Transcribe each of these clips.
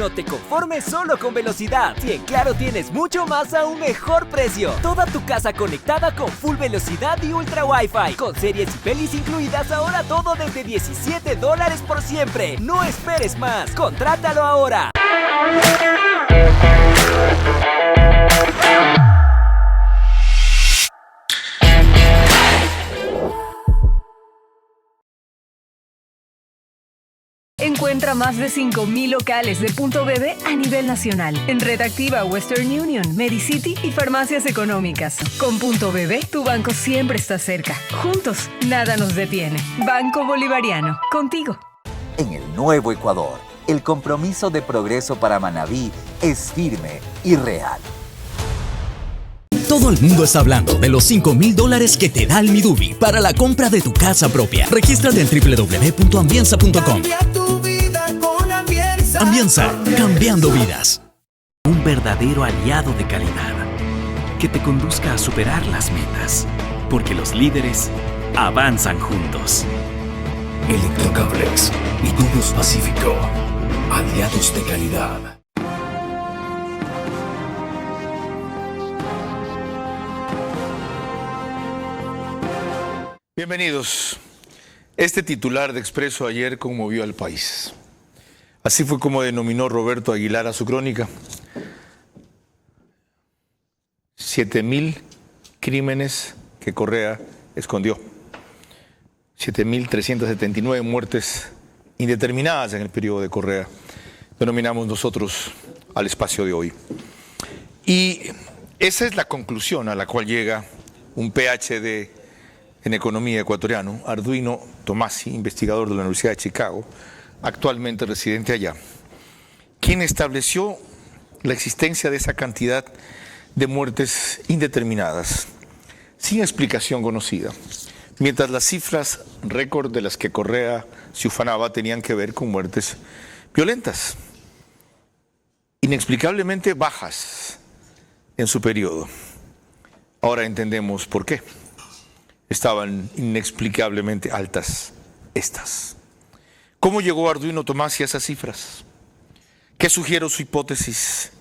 No te conformes solo con velocidad. Si en Claro tienes mucho más a un mejor precio. Toda tu casa conectada con full velocidad y ultra Wi-Fi. Con series y pelis incluidas, ahora todo desde $17 por siempre. No esperes más. Contrátalo ahora. Encuentra más de 5,000 locales de Punto BB a nivel nacional. En Red Activa, Western Union, Medicity y farmacias económicas. Con Punto BB, tu banco siempre está cerca. Juntos, nada nos detiene. Banco Bolivariano, contigo. En el nuevo Ecuador, el compromiso de progreso para Manabí es firme y real. Todo el mundo está hablando de los $5,000 que te da el Midubi para la compra de tu casa propia. Regístrate en www.ambienza.com. Ambienza, cambiando vidas. Un verdadero aliado de calidad que te conduzca a superar las metas, porque los líderes avanzan juntos. Electrocables y Tubos Pacífico, aliados de calidad. Bienvenidos. Este titular de Expreso ayer conmovió al país. Así fue como denominó Roberto Aguilar a su crónica. 7,000 crímenes que Correa escondió. 7,379 muertes indeterminadas en el periodo de Correa. Denominamos nosotros al espacio de hoy. Y esa es la conclusión a la cual llega un PhD en economía ecuatoriano, Arduino Tomasi, investigador de la Universidad de Chicago, actualmente residente allá, quien estableció la existencia de esa cantidad de muertes indeterminadas, sin explicación conocida, mientras las cifras récord de las que Correa se ufanaba tenían que ver con muertes violentas, inexplicablemente bajas en su periodo. Ahora entendemos por qué estaban inexplicablemente altas estas. ¿Cómo llegó Arduino Tomasi a esas cifras? ¿Qué sugiere su hipótesis?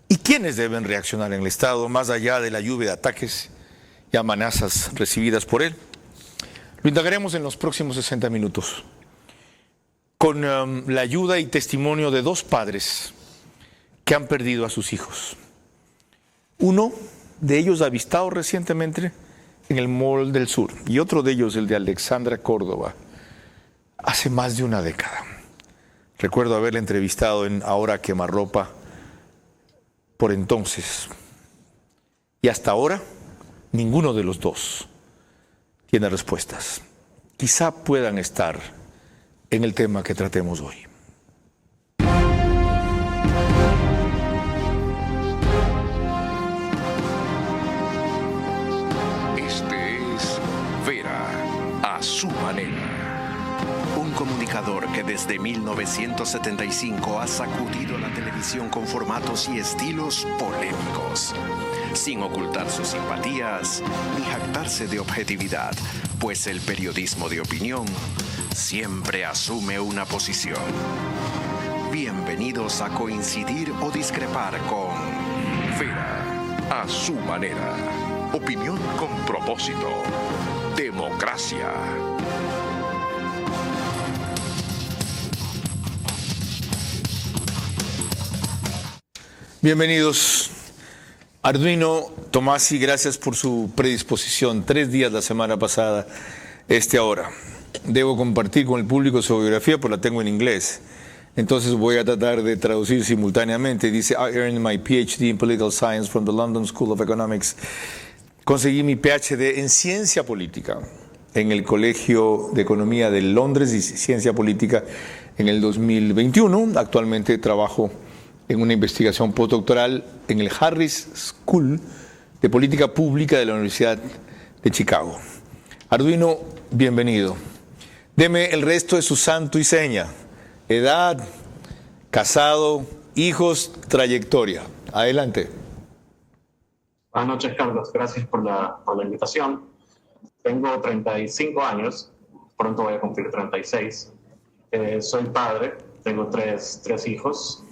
¿Y quiénes deben reaccionar en el Estado, más allá de la lluvia de ataques y amenazas recibidas por él? Lo indagaremos en los próximos 60 minutos, con la ayuda y testimonio de dos padres que han perdido a sus hijos. Uno de ellos avistado recientemente en el Mall del Sur, y otro de ellos, el de Alexandra Córdoba, hace más de una década. Recuerdo haberla entrevistado en Ahora Quemarropa por entonces. Y hasta ahora, ninguno de los dos tiene respuestas. Quizá puedan estar en el tema que tratemos hoy. A su manera. Un comunicador que desde 1975 ha sacudido la televisión con formatos y estilos polémicos, sin ocultar sus simpatías ni jactarse de objetividad, pues el periodismo de opinión siempre asume una posición. Bienvenidos a coincidir o discrepar con Vera a su manera. Opinión con propósito. Democracia. Bienvenidos. Arduino Tomasi, gracias por su predisposición. 3 días la semana pasada, ahora. Debo compartir con el público su biografía, pues la tengo en inglés. Entonces voy a tratar de traducir simultáneamente. Dice, I earned my PhD in Political Science from the London School of Economics. Conseguí mi PhD en Ciencia Política en el Colegio de Economía de Londres y Ciencia Política en el 2021. Actualmente trabajo en una investigación postdoctoral en el Harris School de Política Pública de la Universidad de Chicago. Arduino, bienvenido. Deme el resto de su santo y seña: edad, casado, hijos, trayectoria. Adelante. Buenas noches, Carlos. Gracias por la invitación. Tengo 35 años, pronto voy a cumplir 36. Soy padre, tengo tres hijos.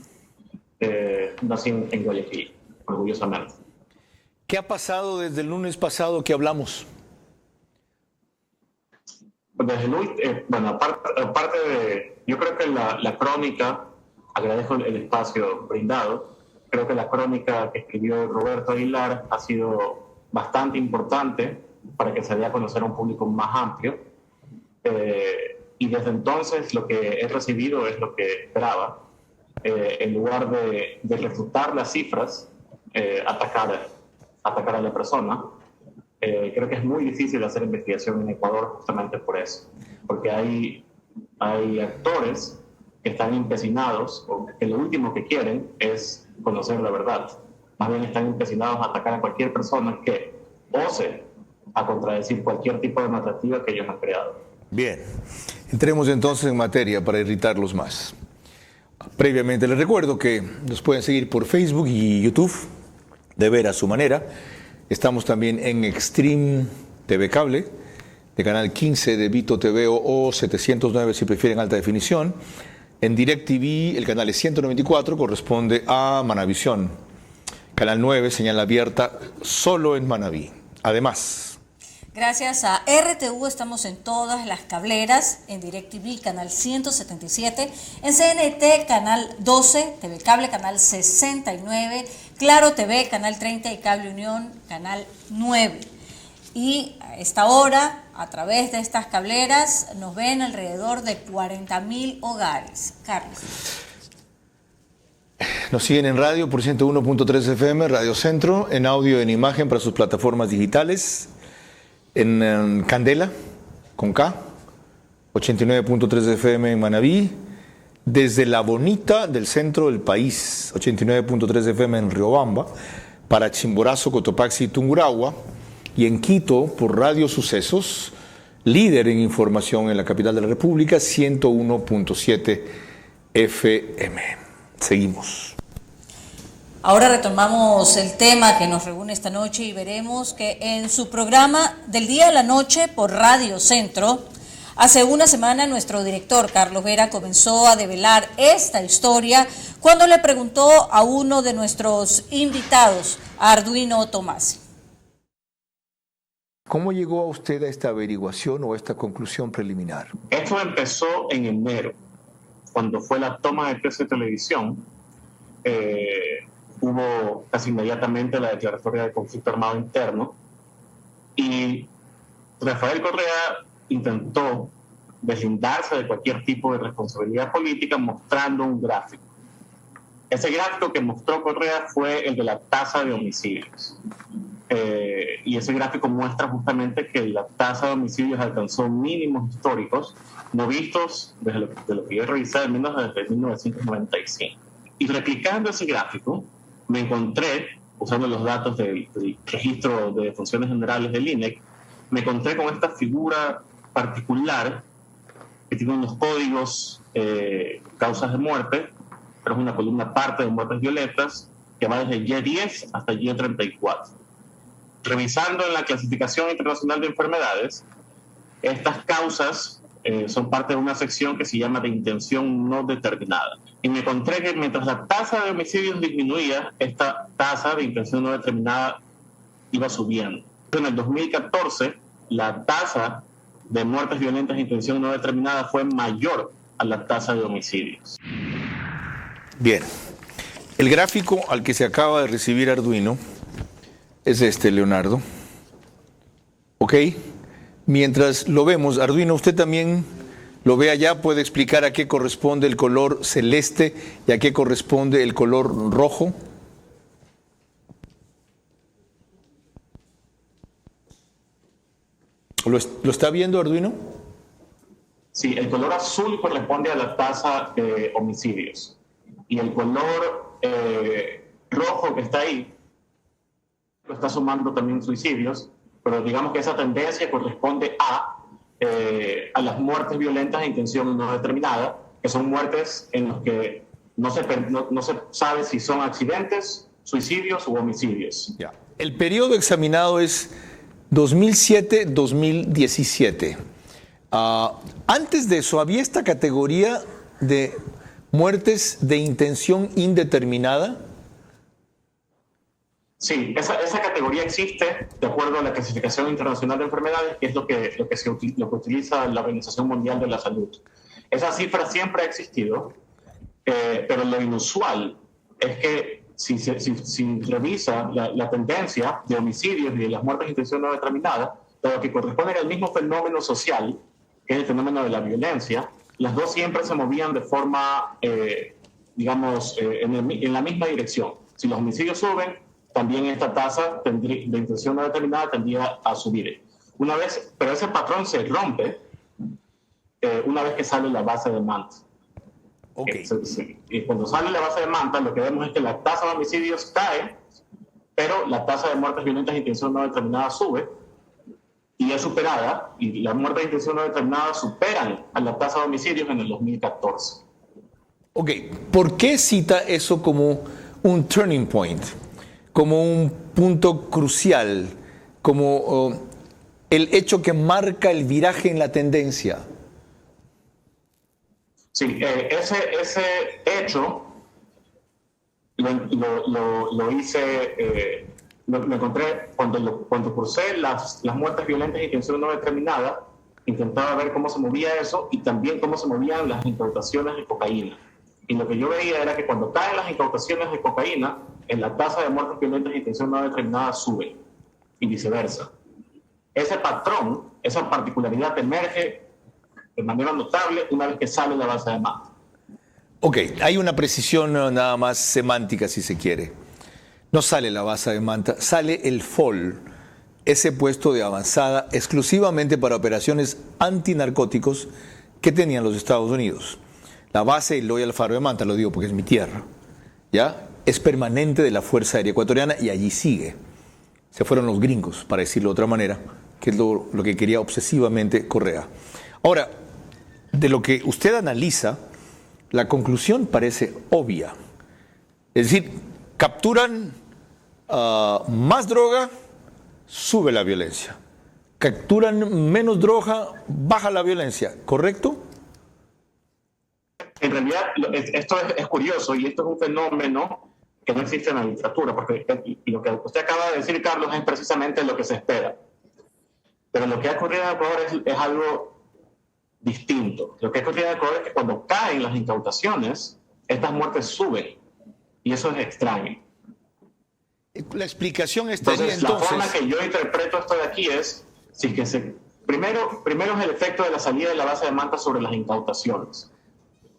nací en Guayaquil, orgullosamente. ¿Qué ha pasado desde el lunes pasado que hablamos? Desde Luis, bueno, aparte de, yo creo que la crónica, agradezco el espacio brindado, creo que la crónica que escribió Roberto Aguilar ha sido bastante importante para que se dé a conocer a un público más amplio, y desde entonces lo que he recibido es lo que esperaba. En lugar de refutar las cifras, atacar a la persona. Creo que es muy difícil hacer investigación en Ecuador justamente por eso, porque hay actores que están empecinados, o que lo último que quieren es conocer la verdad. Más bien están empecinados a atacar a cualquier persona que ose a contradecir cualquier tipo de narrativa que ellos han creado. Bien, entremos entonces en materia para irritarlos más. Previamente les recuerdo que nos pueden seguir por Facebook y YouTube, de ver a su manera. Estamos también en Extreme TV Cable, de canal 15 de Vito TV o 709 si prefieren alta definición. En DirecTV el canal es 194, corresponde a Manavisión. Canal 9, señal abierta solo en Manabí. Además, gracias a RTV estamos en todas las cableras, en DirecTV canal 177, en CNT canal 12, TV Cable canal 69, Claro TV canal 30 y Cable Unión canal 9. Y a esta hora, a través de estas cableras, nos ven alrededor de 40.000 hogares. Carlos. Nos siguen en radio por 101.3 FM, Radio Centro, en audio y en imagen para sus plataformas digitales. En Candela, con K, 89.3 FM en Manabí, desde La Bonita del centro del país, 89.3 FM en Riobamba, para Chimborazo, Cotopaxi y Tungurahua, y en Quito por Radio Sucesos, líder en información en la capital de la República, 101.7 FM. Seguimos. Ahora retomamos el tema que nos reúne esta noche y veremos que en su programa del día a la noche por Radio Centro, hace una semana nuestro director Carlos Vera comenzó a develar esta historia cuando le preguntó a uno de nuestros invitados, a Arduino Tomasi. ¿Cómo llegó a usted a esta averiguación o a esta conclusión preliminar? Esto empezó en enero, cuando fue la toma de precio de televisión. Hubo casi inmediatamente la declaratoria de conflicto armado interno y Rafael Correa intentó deslindarse de cualquier tipo de responsabilidad política mostrando un gráfico. Ese gráfico que mostró Correa fue el de la tasa de homicidios. Y ese gráfico muestra justamente que la tasa de homicidios alcanzó mínimos históricos no vistos desde lo que yo he revisado, al menos desde 1995. Y replicando ese gráfico, me encontré, usando los datos del registro de funciones generales del INEC, me encontré con esta figura particular que tiene unos códigos, causas de muerte, pero es una columna aparte de muertes violentas, que va desde Y10 hasta Y34. Revisando en la clasificación internacional de enfermedades, estas causas son parte de una sección que se llama de intención no determinada. Y me encontré que mientras la tasa de homicidios disminuía, esta tasa de intención no determinada iba subiendo. En el 2014, la tasa de muertes violentas de intención no determinada fue mayor a la tasa de homicidios. Bien, el gráfico al que se acaba de recibir Arduino es este, Leonardo. ¿Ok? Mientras lo vemos, Arduino, usted también lo ve allá, puede explicar a qué corresponde el color celeste y a qué corresponde el color rojo. ¿Lo está viendo, Arduino? Sí, el color azul corresponde a la tasa de homicidios. Y el color rojo que está ahí lo está sumando también suicidios, pero digamos que esa tendencia corresponde a las muertes violentas de intención no determinada, que son muertes en las que no se sabe si son accidentes, suicidios u homicidios. Ya. El periodo examinado es 2007-2017. Antes de eso, había esta categoría de muertes de intención indeterminada. Sí, esa categoría existe de acuerdo a la clasificación internacional de enfermedades, que es lo que utiliza la Organización Mundial de la Salud. Esa cifra siempre ha existido, pero lo inusual es que si revisa la tendencia de homicidios y de las muertes de intención no determinada, lo que corresponde al mismo fenómeno social, que es el fenómeno de la violencia, las dos siempre se movían de forma, digamos, en la misma dirección. Si los homicidios suben, también esta tasa de intención no determinada tendría a subir. Pero ese patrón se rompe una vez que sale la base de Manta. Okay. Y cuando sale la base de Manta, lo que vemos es que la tasa de homicidios cae, pero la tasa de muertes violentas de intención no determinada sube y es superada, y las muertes de intención no determinada superan a la tasa de homicidios en el 2014. Ok, ¿por qué cita eso como un turning point, como un punto crucial, como el hecho que marca el viraje en la tendencia? Sí, ese hecho lo hice, lo encontré cuando cursé las muertes violentas de intención no determinada. Intentaba ver cómo se movía eso y también cómo se movían las incautaciones de cocaína. Y lo que yo veía era que cuando caen las incautaciones de cocaína, en la tasa de muertes violentas de intención no determinada sube y viceversa. Ese patrón, esa particularidad emerge de manera notable una vez que sale la base de Manta. Ok, hay una precisión nada más semántica si se quiere. No sale la base de Manta, sale el FOL, ese puesto de avanzada exclusivamente para operaciones antinarcóticos que tenían los Estados Unidos. La base del Loya Alfaro de Manta, lo digo porque es mi tierra, ¿ya? Es permanente de la Fuerza Aérea Ecuatoriana y allí sigue. Se fueron los gringos, para decirlo de otra manera, que es lo que quería obsesivamente Correa. Ahora, de lo que usted analiza, la conclusión parece obvia. Es decir, capturan más droga, sube la violencia. Capturan menos droga, baja la violencia, ¿correcto? En realidad, esto es curioso y esto es un fenómeno que no existe en la literatura, porque lo que usted acaba de decir, Carlos, es precisamente lo que se espera. Pero lo que ha ocurrido en Ecuador es algo distinto. Lo que ha ocurrido en Ecuador es que cuando caen las incautaciones, estas muertes suben. Y eso es extraño. La explicación estaría entonces... La forma que yo interpreto esto de aquí es, primero es el efecto de la salida de la base de Manta sobre las incautaciones.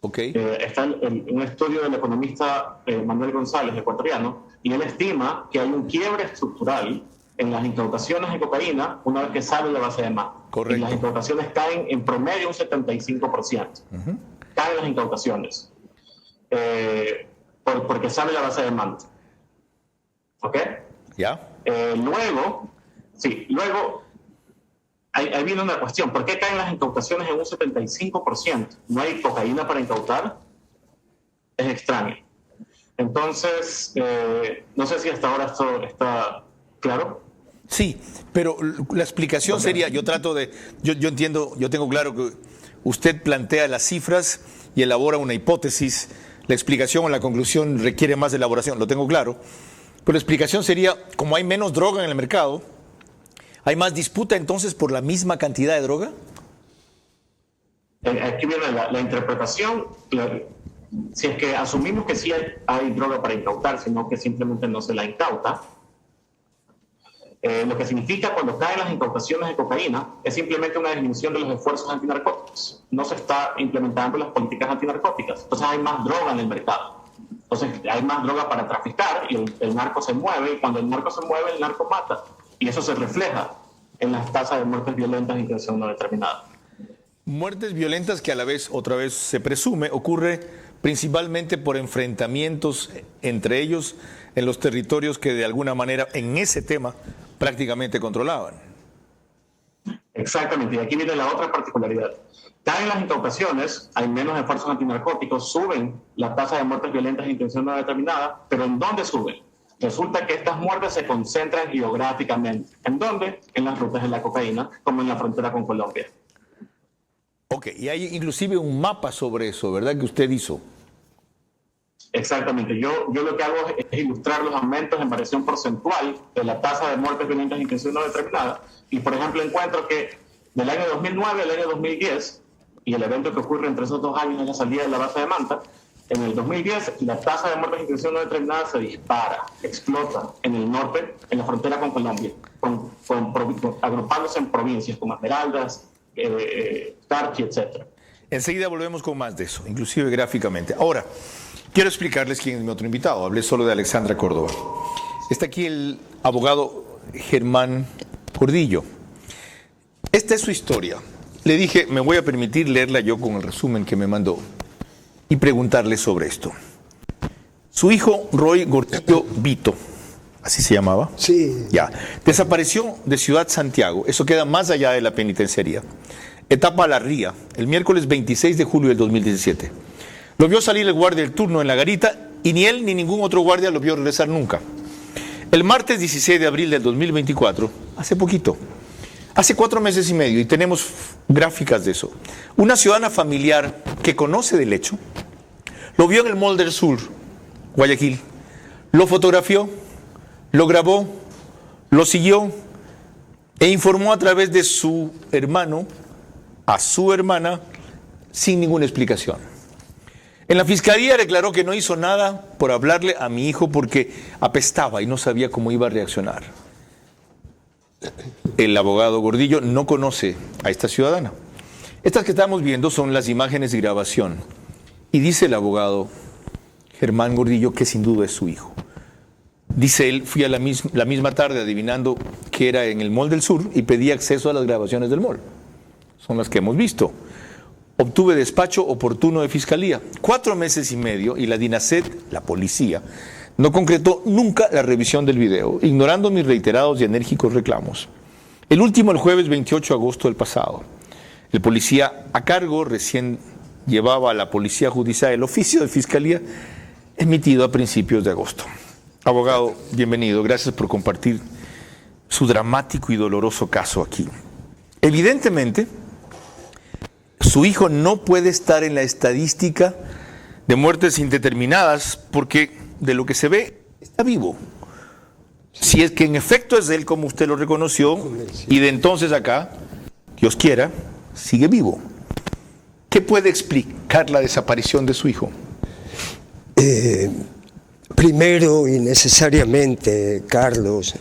Okay. Está un estudio del economista Manuel González, ecuatoriano, y él estima que hay un quiebre estructural en las incautaciones de cocaína una vez que sale la base de Manta. Correcto. Y las incautaciones caen en promedio un 75%. Caen las incautaciones porque sale la base de Manta. ¿Ok? Ya. Luego, ahí viene una cuestión. ¿Por qué caen las incautaciones en un 75%? ¿No hay cocaína para incautar? Es extraño. Entonces, no sé si hasta ahora esto está claro. Sí, pero la explicación sería, yo entiendo, yo tengo claro que usted plantea las cifras y elabora una hipótesis. La explicación o la conclusión requiere más elaboración, lo tengo claro. Pero la explicación sería, como hay menos droga en el mercado, ¿hay más disputa entonces por la misma cantidad de droga? Aquí viene la interpretación. Si es que asumimos que sí hay droga para incautar, sino que simplemente no se la incauta, lo que significa cuando caen las incautaciones de cocaína es simplemente una disminución de los esfuerzos antinarcóticos. No se está implementando las políticas antinarcóticas. Entonces hay más droga en el mercado. Entonces hay más droga para traficar y el narco se mueve, y cuando el narco se mueve, el narco mata. Y eso se refleja en las tasas de muertes violentas de intención no determinada. Muertes violentas que a la vez, otra vez se presume, ocurre principalmente por enfrentamientos entre ellos en los territorios que de alguna manera en ese tema prácticamente controlaban. Exactamente, y aquí viene la otra particularidad. Caen las incautaciones, hay menos esfuerzos antinarcóticos, suben la tasa de muertes violentas de intención no determinada, pero ¿en dónde suben? Resulta que estas muertes se concentran geográficamente. ¿En dónde? En las rutas de la cocaína, como en la frontera con Colombia. Ok, y hay inclusive un mapa sobre eso, ¿verdad? Que usted hizo. Exactamente. Yo lo que hago es ilustrar los aumentos en variación porcentual de la tasa de muertes violentas de intención no determinada. Y, por ejemplo, encuentro que del año 2009 al año 2010, y el evento que ocurre entre esos 2 años es la salida de la base de Manta, en el 2010 la tasa de muertes de intención no determinada se dispara, explota en el norte, en la frontera con Colombia, agrupándose en provincias como Esmeraldas, Tarqui, etc. Enseguida volvemos con más de eso, inclusive gráficamente. Ahora, quiero explicarles quién es mi otro invitado. Hablé solo de Alexandra Córdoba. Está aquí el abogado Germán Gordillo. Esta es su historia. Le dije, me voy a permitir leerla yo con el resumen que me mandó y preguntarle sobre esto. Su hijo, Roy Gordillo Vito, ¿así se llamaba? Sí. Ya. Desapareció de Ciudad Santiago, eso queda más allá de la penitenciaría. Etapa La Ría, el miércoles 26 de julio del 2017. Lo vio salir el guardia del turno en la garita y ni él ni ningún otro guardia lo vio regresar nunca. El martes 16 de abril del 2024, hace poquito, hace 4 meses y medio, y tenemos gráficas de eso, una ciudadana familiar que conoce del hecho, lo vio en el Mall del Sur, Guayaquil, lo fotografió, lo grabó, lo siguió e informó a través de su hermano a su hermana sin ninguna explicación. En la fiscalía declaró que no hizo nada por hablarle a mi hijo porque apestaba y no sabía cómo iba a reaccionar. El abogado Gordillo no conoce a esta ciudadana. Estas que estamos viendo son las imágenes de grabación. Y dice el abogado Germán Gordillo que sin duda es su hijo. Dice él, fui a la misma tarde adivinando que era en el Mall del Sur y pedí acceso a las grabaciones del mall. Son las que hemos visto. Obtuve despacho oportuno de fiscalía. 4 meses y medio y la DINASET, la policía, no concretó nunca la revisión del video, ignorando mis reiterados y enérgicos reclamos. El último el jueves 28 de agosto del pasado. El policía a cargo recién llevaba a la Policía Judicial el oficio de fiscalía emitido a principios de agosto. Abogado, bienvenido. Gracias por compartir su dramático y doloroso caso aquí. Evidentemente, su hijo no puede estar en la estadística de muertes indeterminadas porque de lo que se ve está vivo. Si es que en efecto es él como usted lo reconoció y de entonces acá, Dios quiera, sigue vivo. ¿Qué puede explicar la desaparición de su hijo? Primero y necesariamente, Carlos,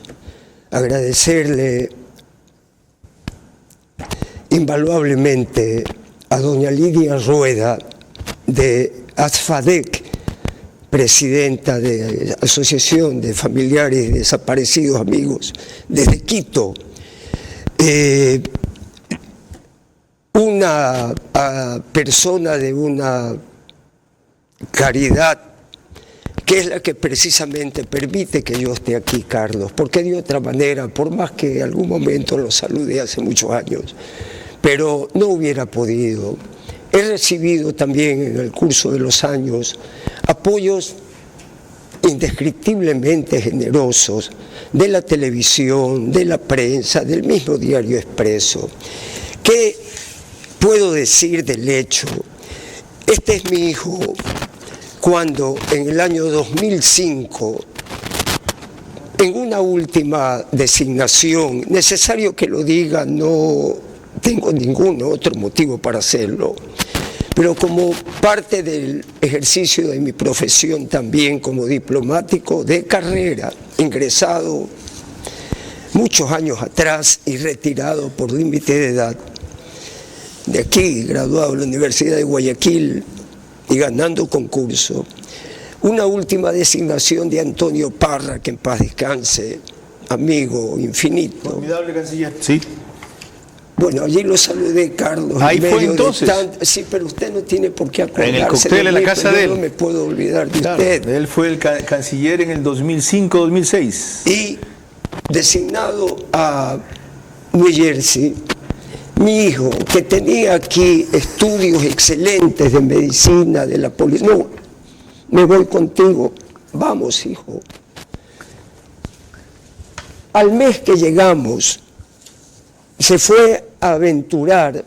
agradecerle invaluablemente a doña Lidia Rueda de ASFADEC, presidenta de la Asociación de Familiares Desaparecidos Amigos desde Quito, una persona de una caridad que es la que precisamente permite que yo esté aquí, Carlos, porque de otra manera, por más que en algún momento lo saludé hace muchos años, pero no hubiera podido. He recibido también en el curso de los años apoyos indescriptiblemente generosos de la televisión, de la prensa, del mismo Diario Expreso. ¿Qué puedo decir del hecho? Este es mi hijo. Cuando en el año 2005, en una última designación, necesario que lo diga, no tengo ningún otro motivo para hacerlo, pero como parte del ejercicio de mi profesión también como diplomático de carrera, ingresado muchos años atrás y retirado por límite de edad, de aquí, graduado de la Universidad de Guayaquil, y ganando concurso, una última designación de Antonio Parra, que en paz descanse, amigo infinito. Formidable canciller. Sí. Bueno, allí lo saludé, Carlos. Ahí fue entonces. Sí, pero usted no tiene por qué acordarse. En el cóctel en la casa de él. No me puedo olvidar de usted. Él fue el canciller en el 2005-2006. Y designado a New Jersey, mi hijo, que tenía aquí estudios excelentes de medicina, de la policía, no, me voy contigo, vamos, hijo. Al mes que llegamos, se fue a aventurar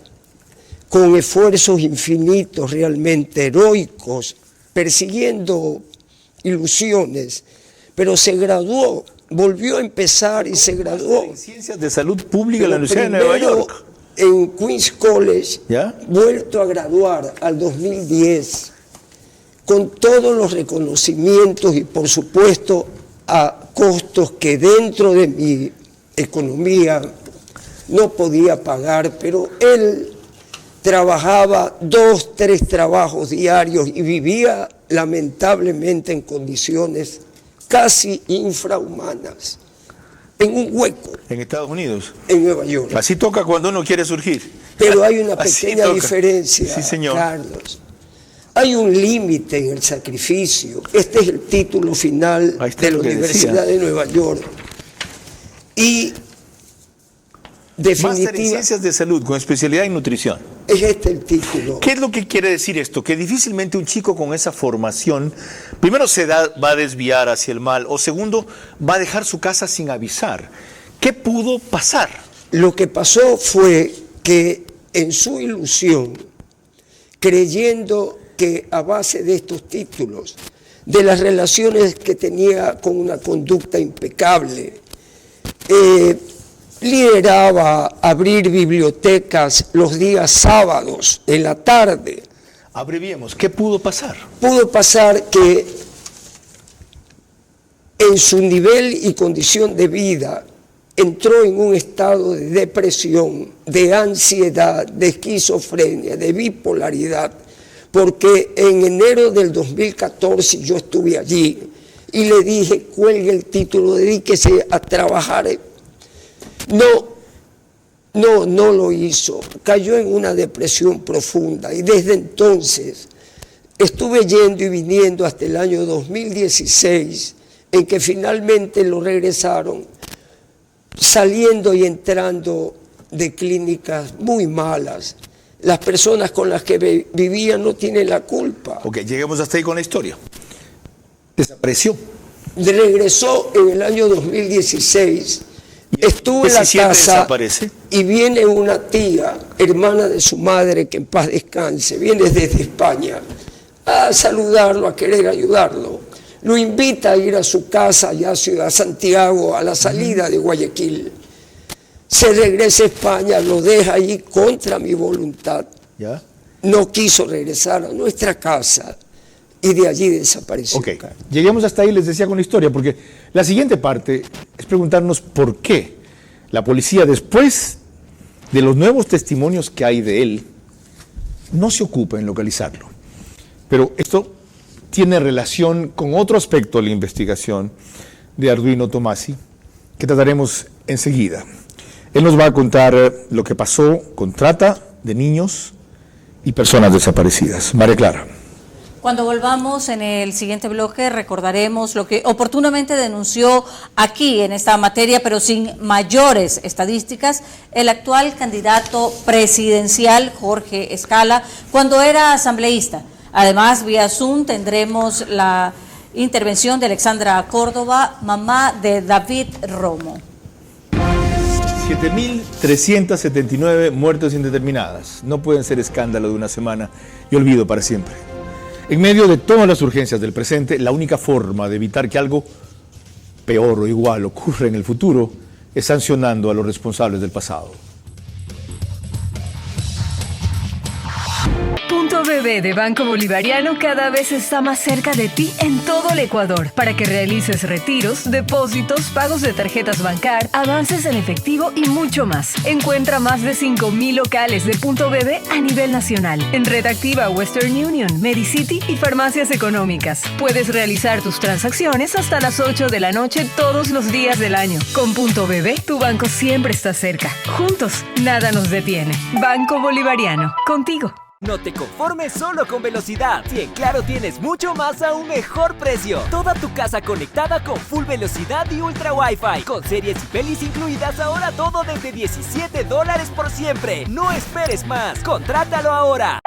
con esfuerzos infinitos, realmente heroicos, persiguiendo ilusiones, pero se graduó, volvió a empezar y se graduó. En Ciencias de Salud Pública en la Universidad de Nueva York. En Queens College, ¿ya? Vuelto a graduar al 2010, con todos los reconocimientos y por supuesto a costos que dentro de mi economía no podía pagar, pero él trabajaba 2, 3 trabajos diarios y vivía lamentablemente en condiciones casi infrahumanas, en un hueco. En Estados Unidos. En Nueva York. Así toca cuando uno quiere surgir. Pero hay una pequeña diferencia, sí, señor. Carlos. Hay un límite en el sacrificio. Este es el título final de la Universidad de Nueva York. Y Máster en Ciencias de Salud con especialidad en nutrición. Es este el título. ¿Qué es lo que quiere decir esto? Que difícilmente un chico con esa formación, primero va a desviar hacia el mal, o segundo, va a dejar su casa sin avisar. ¿Qué pudo pasar? Lo que pasó fue que en su ilusión, creyendo que a base de estos títulos, de las relaciones que tenía con una conducta impecable, lideraba abrir bibliotecas los días sábados en la tarde. Abreviemos, ¿qué pudo pasar? Pudo pasar que en su nivel y condición de vida entró en un estado de depresión, de ansiedad, de esquizofrenia, de bipolaridad, porque en enero del 2014 yo estuve allí y le dije, cuelgue el título, dedíquese a trabajar. No lo hizo, cayó en una depresión profunda y desde entonces estuve yendo y viniendo hasta el año 2016 en que finalmente lo regresaron, saliendo y entrando de clínicas muy malas. Las personas con las que vivía no tienen la culpa. Ok, lleguemos hasta ahí con la historia. Desapareció. Regresó en el año 2016. Estuvo en la casa desaparece. Y viene una tía, hermana de su madre, que en paz descanse, viene desde España a saludarlo, a querer ayudarlo. Lo invita a ir a su casa allá a Ciudad Santiago, a la salida de Guayaquil. Se regresa a España, lo deja allí contra mi voluntad. ¿Ya? No quiso regresar a nuestra casa y de allí desapareció. Ok, lleguemos hasta ahí, les decía con la historia, porque la siguiente parte es preguntarnos por qué la policía, después de los nuevos testimonios que hay de él, no se ocupa en localizarlo. Pero esto tiene relación con otro aspecto de la investigación de Arduino Tomasi, que trataremos enseguida. Él nos va a contar lo que pasó con trata de niños y personas desaparecidas. María Clara. Cuando volvamos en el siguiente bloque recordaremos lo que oportunamente denunció aquí en esta materia, pero sin mayores estadísticas, el actual candidato presidencial Jorge Escala cuando era asambleísta. Además, vía Zoom tendremos la intervención de Alexandra Córdoba, mamá de David Romo. 7.379 muertes indeterminadas. No pueden ser escándalo de una semana y olvido para siempre. En medio de todas las urgencias del presente, la única forma de evitar que algo peor o igual ocurra en el futuro es sancionando a los responsables del pasado. Punto BB de Banco Bolivariano cada vez está más cerca de ti en todo el Ecuador para que realices retiros, depósitos, pagos de tarjetas Bancar, avances en efectivo y mucho más. Encuentra más de 5,000 locales de Punto BB a nivel nacional en Red Activa, Western Union, Medicity y farmacias económicas. Puedes realizar tus transacciones hasta las 8 de la noche todos los días del año. Con Punto BB, tu banco siempre está cerca. Juntos, nada nos detiene. Banco Bolivariano, contigo. No te conformes solo con velocidad. Si en Claro tienes mucho más a un mejor precio. Toda tu casa conectada con full velocidad y ultra Wi-Fi. Con series y pelis incluidas, ahora todo desde $17 por siempre. No esperes más. Contrátalo ahora.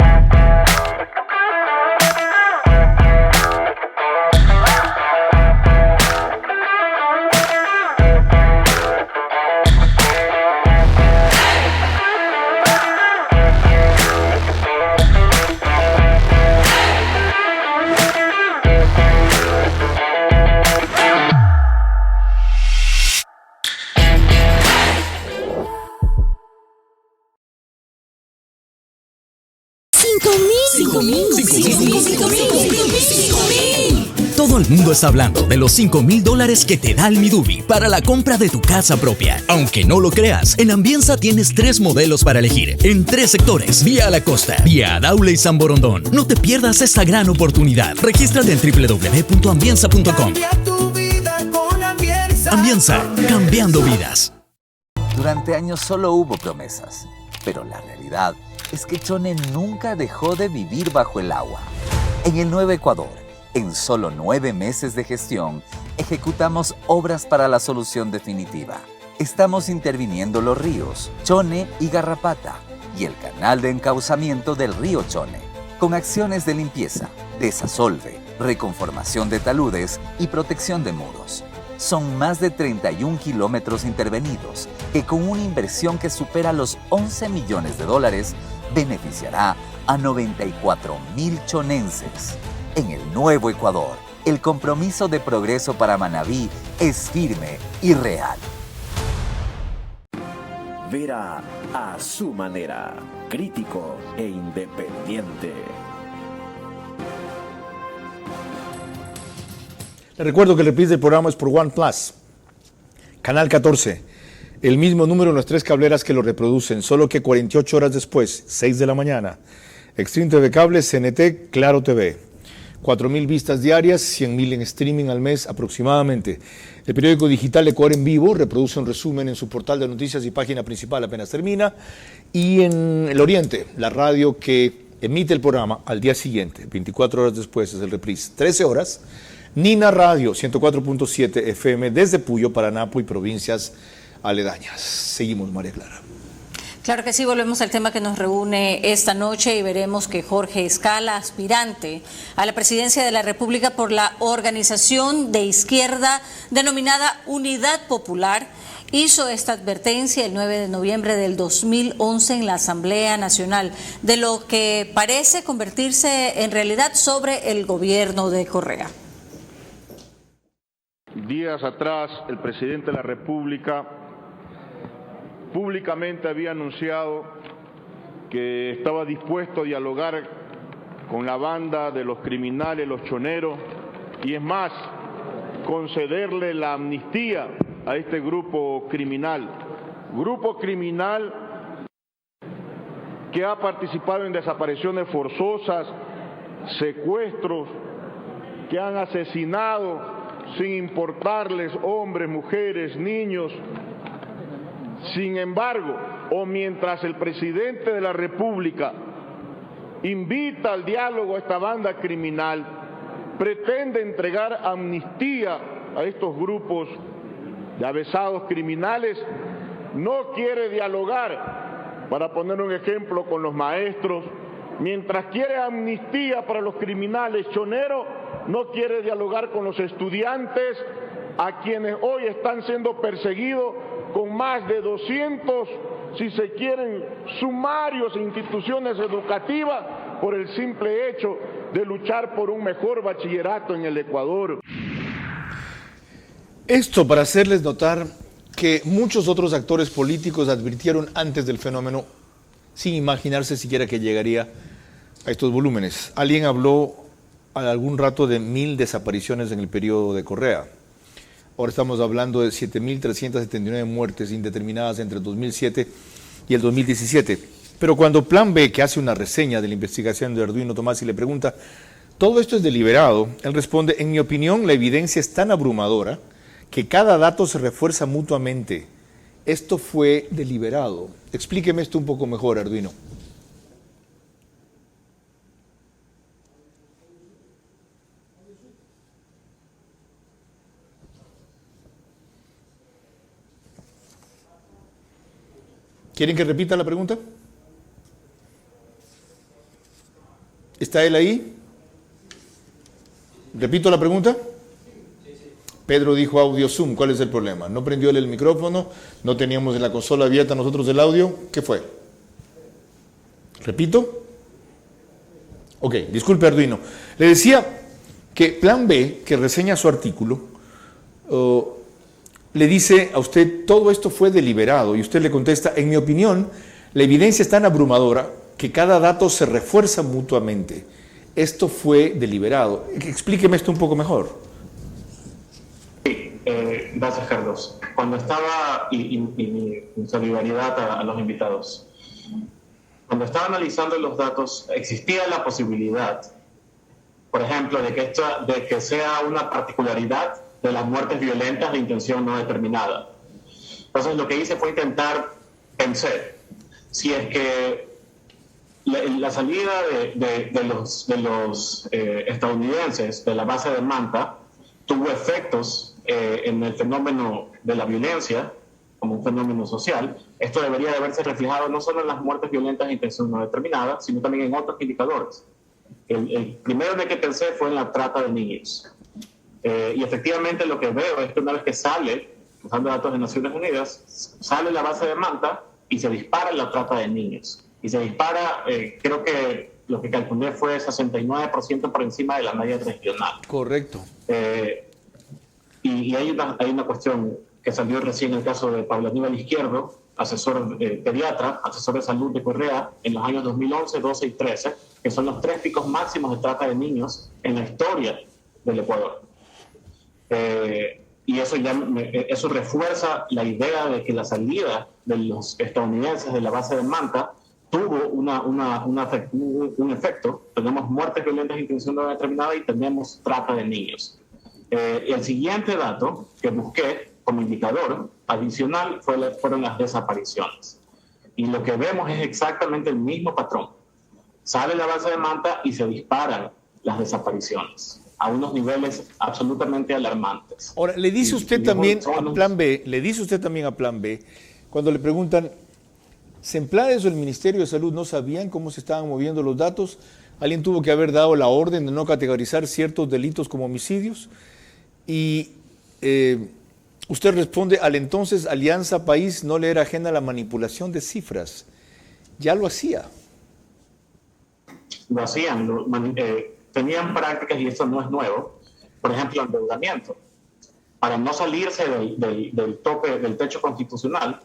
el mundo está hablando de los $5,000 que te da el Midubi para la compra de tu casa propia. Aunque no lo creas, en Ambienza tienes 3 modelos para elegir, en 3 sectores: Vía La Costa, Vía Daule y San Borondón. No te pierdas esta gran oportunidad. Regístrate en www.ambienza.com. Ambienza, cambiando vidas. Durante años solo hubo promesas, pero la realidad es que Chone nunca dejó de vivir bajo el agua. En el Nuevo Ecuador, en solo 9 meses de gestión, ejecutamos obras para la solución definitiva. Estamos interviniendo los ríos Chone y Garrapata y el canal de encauzamiento del río Chone, con acciones de limpieza, desasolve, reconformación de taludes y protección de muros. Son más de 31 kilómetros intervenidos que, con una inversión que supera los $11 millones, beneficiará a 94,000 chonenses. En el Nuevo Ecuador, el compromiso de progreso para Manabí es firme y real. Vera a su manera, crítico e independiente. Les recuerdo que el reprise del programa es por OnePlus, Canal 14, el mismo número en las 3 cableras que lo reproducen, solo que 48 horas después, 6 de la mañana. Extreme TV Cable, CNT, Claro TV. 4,000 vistas diarias, 100,000 en streaming al mes aproximadamente. El periódico digital Ecuador en Vivo reproduce un resumen en su portal de noticias y página principal apenas termina. Y en el Oriente, la radio que emite el programa al día siguiente, 24 horas después, es el reprise, 13 horas. Nina Radio, 104.7 FM desde Puyo, Paranapo y provincias aledañas. Seguimos, María Clara. Claro que sí, volvemos al tema que nos reúne esta noche y veremos que Jorge Escala, aspirante a la presidencia de la República por la organización de izquierda denominada Unidad Popular, hizo esta advertencia el 9 de noviembre del 2011 en la Asamblea Nacional de lo que parece convertirse en realidad sobre el gobierno de Correa. Días atrás, el presidente de la República públicamente había anunciado que estaba dispuesto a dialogar con la banda de los criminales, los choneros, y es más, concederle la amnistía a este grupo criminal que ha participado en desapariciones forzosas, secuestros, que han asesinado sin importarles hombres, mujeres, niños. Sin embargo, o mientras el presidente de la República invita al diálogo a esta banda criminal, pretende entregar amnistía a estos grupos de avesados criminales, no quiere dialogar, para poner un ejemplo, con los maestros, mientras quiere amnistía para los criminales choneros, no quiere dialogar con los estudiantes, a quienes hoy están siendo perseguidos con más de 200, si se quieren, sumarios e instituciones educativas por el simple hecho de luchar por un mejor bachillerato en el Ecuador. Esto para hacerles notar que muchos otros actores políticos advirtieron antes del fenómeno, sin imaginarse siquiera que llegaría a estos volúmenes. Alguien habló algún rato de 1,000 desapariciones en el periodo de Correa. Ahora estamos hablando de 7,379 muertes indeterminadas entre el 2007 y el 2017. Pero cuando Plan B, que hace una reseña de la investigación de Arduino Tomás y le pregunta, ¿todo esto es deliberado?, él responde, en mi opinión, la evidencia es tan abrumadora que cada dato se refuerza mutuamente. Esto fue deliberado. Explíqueme esto un poco mejor, Arduino. ¿Quieren que repita la pregunta? ¿Está él ahí? ¿Repito la pregunta? Pedro dijo audio Zoom. ¿Cuál es el problema? ¿No prendió él el micrófono? ¿No teníamos en la consola abierta nosotros el audio? ¿Qué fue? ¿Repito? Ok, disculpe Arduino. Le decía que Plan B, que reseña su artículo, le dice a usted, todo esto fue deliberado, y usted le contesta, en mi opinión, la evidencia es tan abrumadora que cada dato se refuerza mutuamente. Esto fue deliberado. Explíqueme esto un poco mejor. Gracias, Carlos. Cuando estaba, y mi solidaridad a los invitados, cuando estaba analizando los datos, existía la posibilidad, por ejemplo, de que sea una particularidad de las muertes violentas de intención no determinada. Entonces, lo que hice fue pensé, si es que la salida de los estadounidenses de la base de Manta tuvo efectos en el fenómeno de la violencia como un fenómeno social, esto debería de verse reflejado no solo en las muertes violentas de intención no determinada, sino también en otros indicadores. El primero en el que pensé fue en la trata de niños. Y efectivamente lo que veo es que una vez que sale, usando datos de Naciones Unidas, sale la base de Manta y se dispara la trata de niños. Y se dispara, creo que lo que calculé fue 69% por encima de la media regional. Correcto. Y hay una cuestión que salió recién en el caso de Pablo Aníbal Izquierdo, asesor pediatra, asesor de salud de Correa, en los años 2011, 12 y 13, que son los 3 picos máximos de trata de niños en la historia del Ecuador. Y eso refuerza la idea de que la salida de los estadounidenses de la base de Manta tuvo un efecto. Tenemos muertes violentas de intención no determinada y tenemos trata de niños. El siguiente dato que busqué como indicador adicional fueron las desapariciones. Y lo que vemos es exactamente el mismo patrón. Sale la base de Manta y se disparan las desapariciones a unos niveles absolutamente alarmantes. Ahora, le dice usted también a Plan B, cuando le preguntan, ¿Semplares o el Ministerio de Salud no sabían cómo se estaban moviendo los datos? ¿Alguien tuvo que haber dado la orden de no categorizar ciertos delitos como homicidios? Y usted responde, al entonces Alianza País no le era ajena la manipulación de cifras. Ya lo hacía. Lo hacían, tenían prácticas, y esto no es nuevo, por ejemplo, endeudamiento. Para no salirse del tope, del techo constitucional,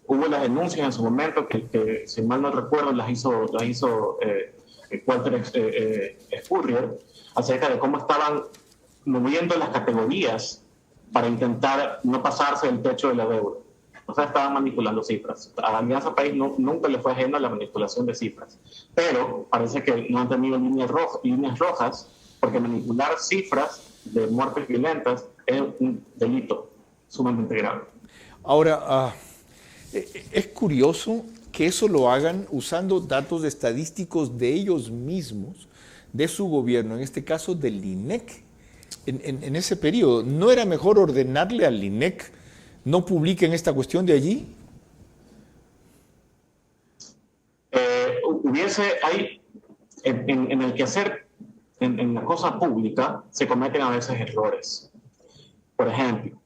hubo las denuncias en su momento que si mal no recuerdo, las hizo Walter Spurrier, acerca de cómo estaban moviendo las categorías para intentar no pasarse del techo de la deuda. O sea, estaban manipulando cifras. A la Alianza País nunca le fue ajena la manipulación de cifras. Pero parece que no han tenido líneas rojas, porque manipular cifras de muertes violentas es un delito sumamente grave. Ahora, es curioso que eso lo hagan usando datos estadísticos de ellos mismos, de su gobierno, en este caso del INEC, en ese periodo. ¿No era mejor ordenarle al INEC no publiquen esta cuestión de allí? En el quehacer, en la cosa pública, se cometen a veces errores. Por ejemplo,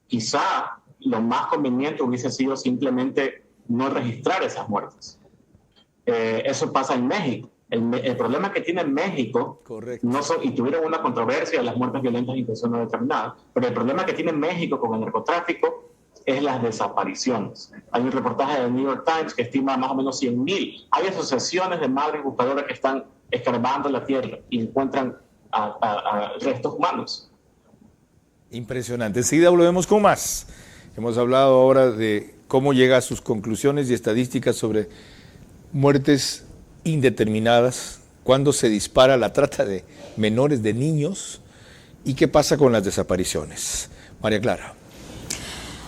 quizá lo más conveniente hubiese sido simplemente no registrar esas muertes. Eso pasa en México. El problema que tiene México, y tuvieron una controversia de las muertes violentas de intención no determinada, pero el problema que tiene México con el narcotráfico es las desapariciones. Hay un reportaje del New York Times que estima más o menos 100,000. Hay asociaciones de madres buscadoras que están escarbando la tierra y encuentran a restos humanos. Impresionante. Enseguida volvemos con más. Hemos hablado ahora de cómo llega a sus conclusiones y estadísticas sobre muertes indeterminadas, cuándo se dispara la trata de menores, de niños, y qué pasa con las desapariciones. María Clara.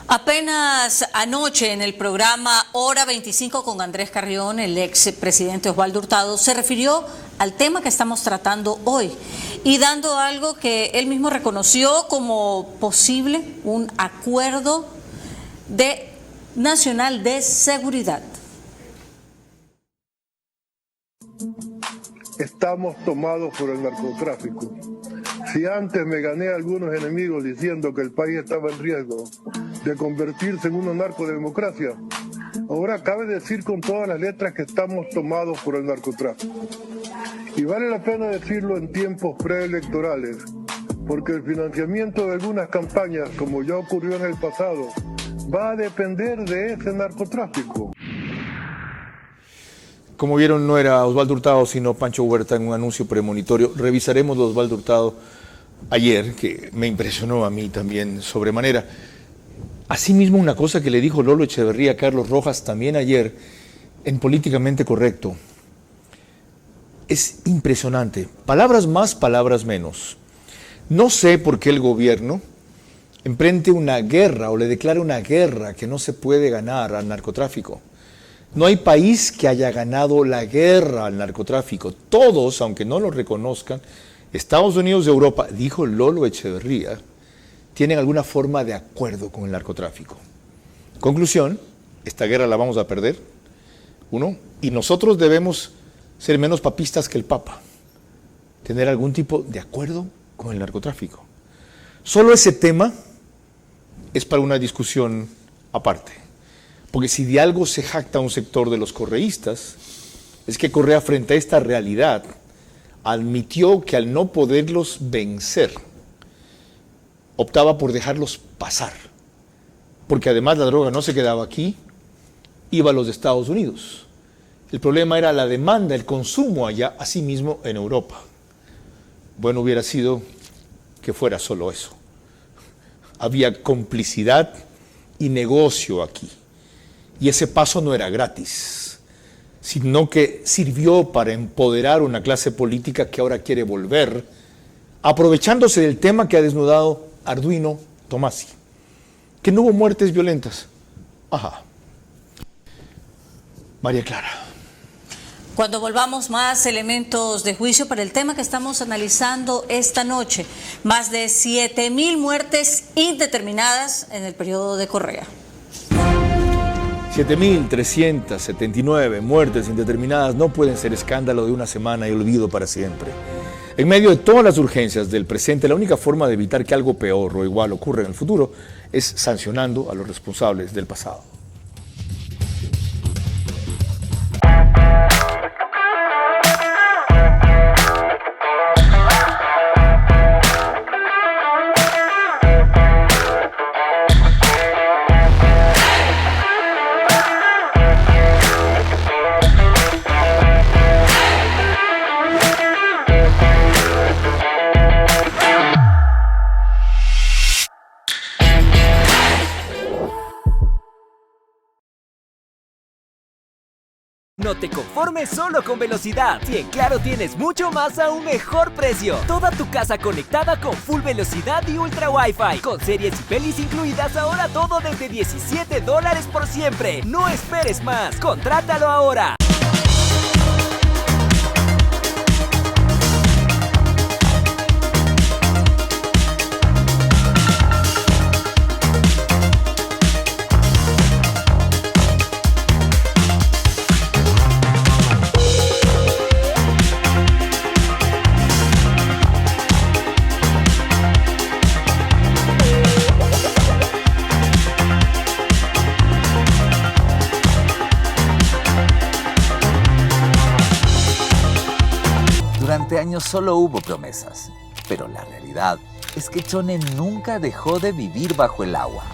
Apenas anoche en el programa Hora 25 con Andrés Carrión, el ex presidente Osvaldo Hurtado se refirió al tema que estamos tratando hoy y dando algo que él mismo reconoció como posible, un acuerdo nacional de seguridad. Estamos tomados por el narcotráfico. Si antes me gané a algunos enemigos diciendo que el país estaba en riesgo de convertirse en una narcodemocracia, ahora cabe decir con todas las letras que estamos tomados por el narcotráfico. Y vale la pena decirlo en tiempos preelectorales, porque el financiamiento de algunas campañas, como ya ocurrió en el pasado, va a depender de ese narcotráfico. Como vieron, no era Osvaldo Hurtado, sino Pancho Huerta en un anuncio premonitorio. Revisaremos de Osvaldo Hurtado ayer, que me impresionó a mí también sobremanera. Asimismo, una cosa que le dijo Lolo Echeverría a Carlos Rojas también ayer, en Políticamente Correcto, es impresionante. Palabras más, palabras menos. No sé por qué el gobierno emprende una guerra o le declara una guerra que no se puede ganar al narcotráfico. No hay país que haya ganado la guerra al narcotráfico. Todos, aunque no lo reconozcan, Estados Unidos y Europa, dijo Lolo Echeverría, tienen alguna forma de acuerdo con el narcotráfico. Conclusión, esta guerra la vamos a perder, uno, y nosotros debemos ser menos papistas que el Papa, tener algún tipo de acuerdo con el narcotráfico. Solo ese tema es para una discusión aparte. Porque si de algo se jacta un sector de los correístas, es que Correa, frente a esta realidad, admitió que al no poderlos vencer, optaba por dejarlos pasar. Porque además la droga no se quedaba aquí, iba a los Estados Unidos. El problema era la demanda, el consumo allá, asimismo en Europa. Bueno hubiera sido que fuera solo eso. Había complicidad y negocio aquí. Y ese paso no era gratis, sino que sirvió para empoderar una clase política que ahora quiere volver, aprovechándose del tema que ha desnudado Arduino Tomasi, que no hubo muertes violentas. Ajá. María Clara. Cuando volvamos, más elementos de juicio para el tema que estamos analizando esta noche. Más de 7.000 muertes indeterminadas en el periodo de Correa. 7.379 muertes indeterminadas no pueden ser escándalo de una semana y olvido para siempre. En medio de todas las urgencias del presente, la única forma de evitar que algo peor o igual ocurra en el futuro es sancionando a los responsables del pasado. No te conformes solo con velocidad. Si en Claro tienes mucho más a un mejor precio. Toda tu casa conectada con full velocidad y ultra Wi-Fi. Con series y pelis incluidas, ahora todo desde $17 por siempre. No esperes más. Contrátalo ahora. Durante años solo hubo promesas, pero la realidad es que Chone nunca dejó de vivir bajo el agua.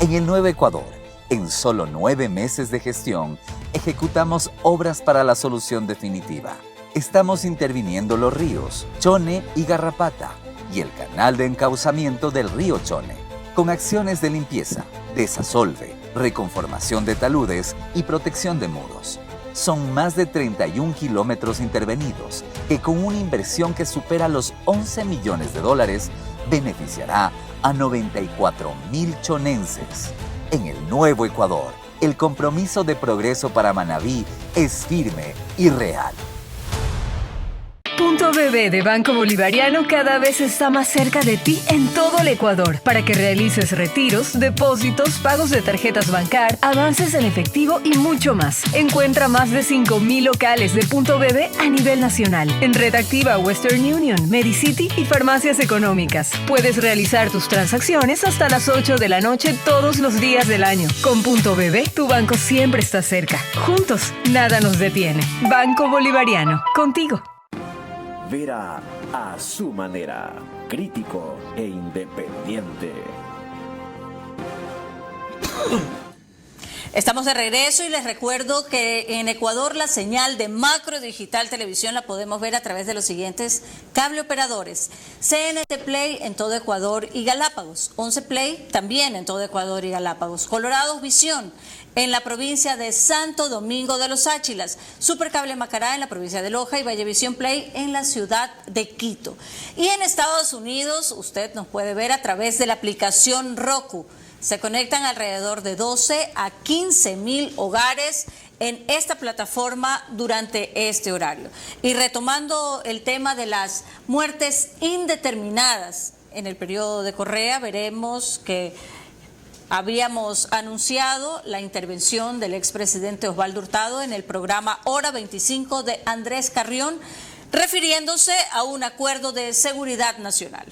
En el Nuevo Ecuador, en solo 9 meses de gestión, ejecutamos obras para la solución definitiva. Estamos interviniendo los ríos Chone y Garrapata y el canal de encauzamiento del río Chone, con acciones de limpieza, desasolve, reconformación de taludes y protección de muros. Son más de 31 kilómetros intervenidos que con una inversión que supera los $11 millones beneficiará a 94,000 chonenses. En el Nuevo Ecuador, el compromiso de progreso para Manabí es firme y real. Punto BB de Banco Bolivariano cada vez está más cerca de ti en todo el Ecuador para que realices retiros, depósitos, pagos de tarjetas Bancar, avances en efectivo y mucho más. Encuentra más de 5.000 locales de Punto BB a nivel nacional en Red Activa, Western Union, Medicity y farmacias económicas. Puedes realizar tus transacciones hasta las 8 de la noche todos los días del año. Con Punto BB, tu banco siempre está cerca. Juntos, nada nos detiene. Banco Bolivariano, contigo. Vera a su manera, crítico e independiente. Estamos de regreso y les recuerdo que en Ecuador la señal de Macro Digital Televisión la podemos ver a través de los siguientes cable operadores: CNT Play en todo Ecuador y Galápagos, 11 Play también en todo Ecuador y Galápagos, Colorados Visión en la provincia de Santo Domingo de los Áchilas, Supercable Macará en la provincia de Loja y Vallevisión Play en la ciudad de Quito. Y en Estados Unidos usted nos puede ver a través de la aplicación Roku. Se conectan alrededor de 12 a 15.000 hogares en esta plataforma durante este horario. Y retomando el tema de las muertes indeterminadas en el periodo de Correa, veremos que habíamos anunciado la intervención del expresidente Osvaldo Hurtado en el programa Hora 25 de Andrés Carrión, refiriéndose a un acuerdo de seguridad nacional.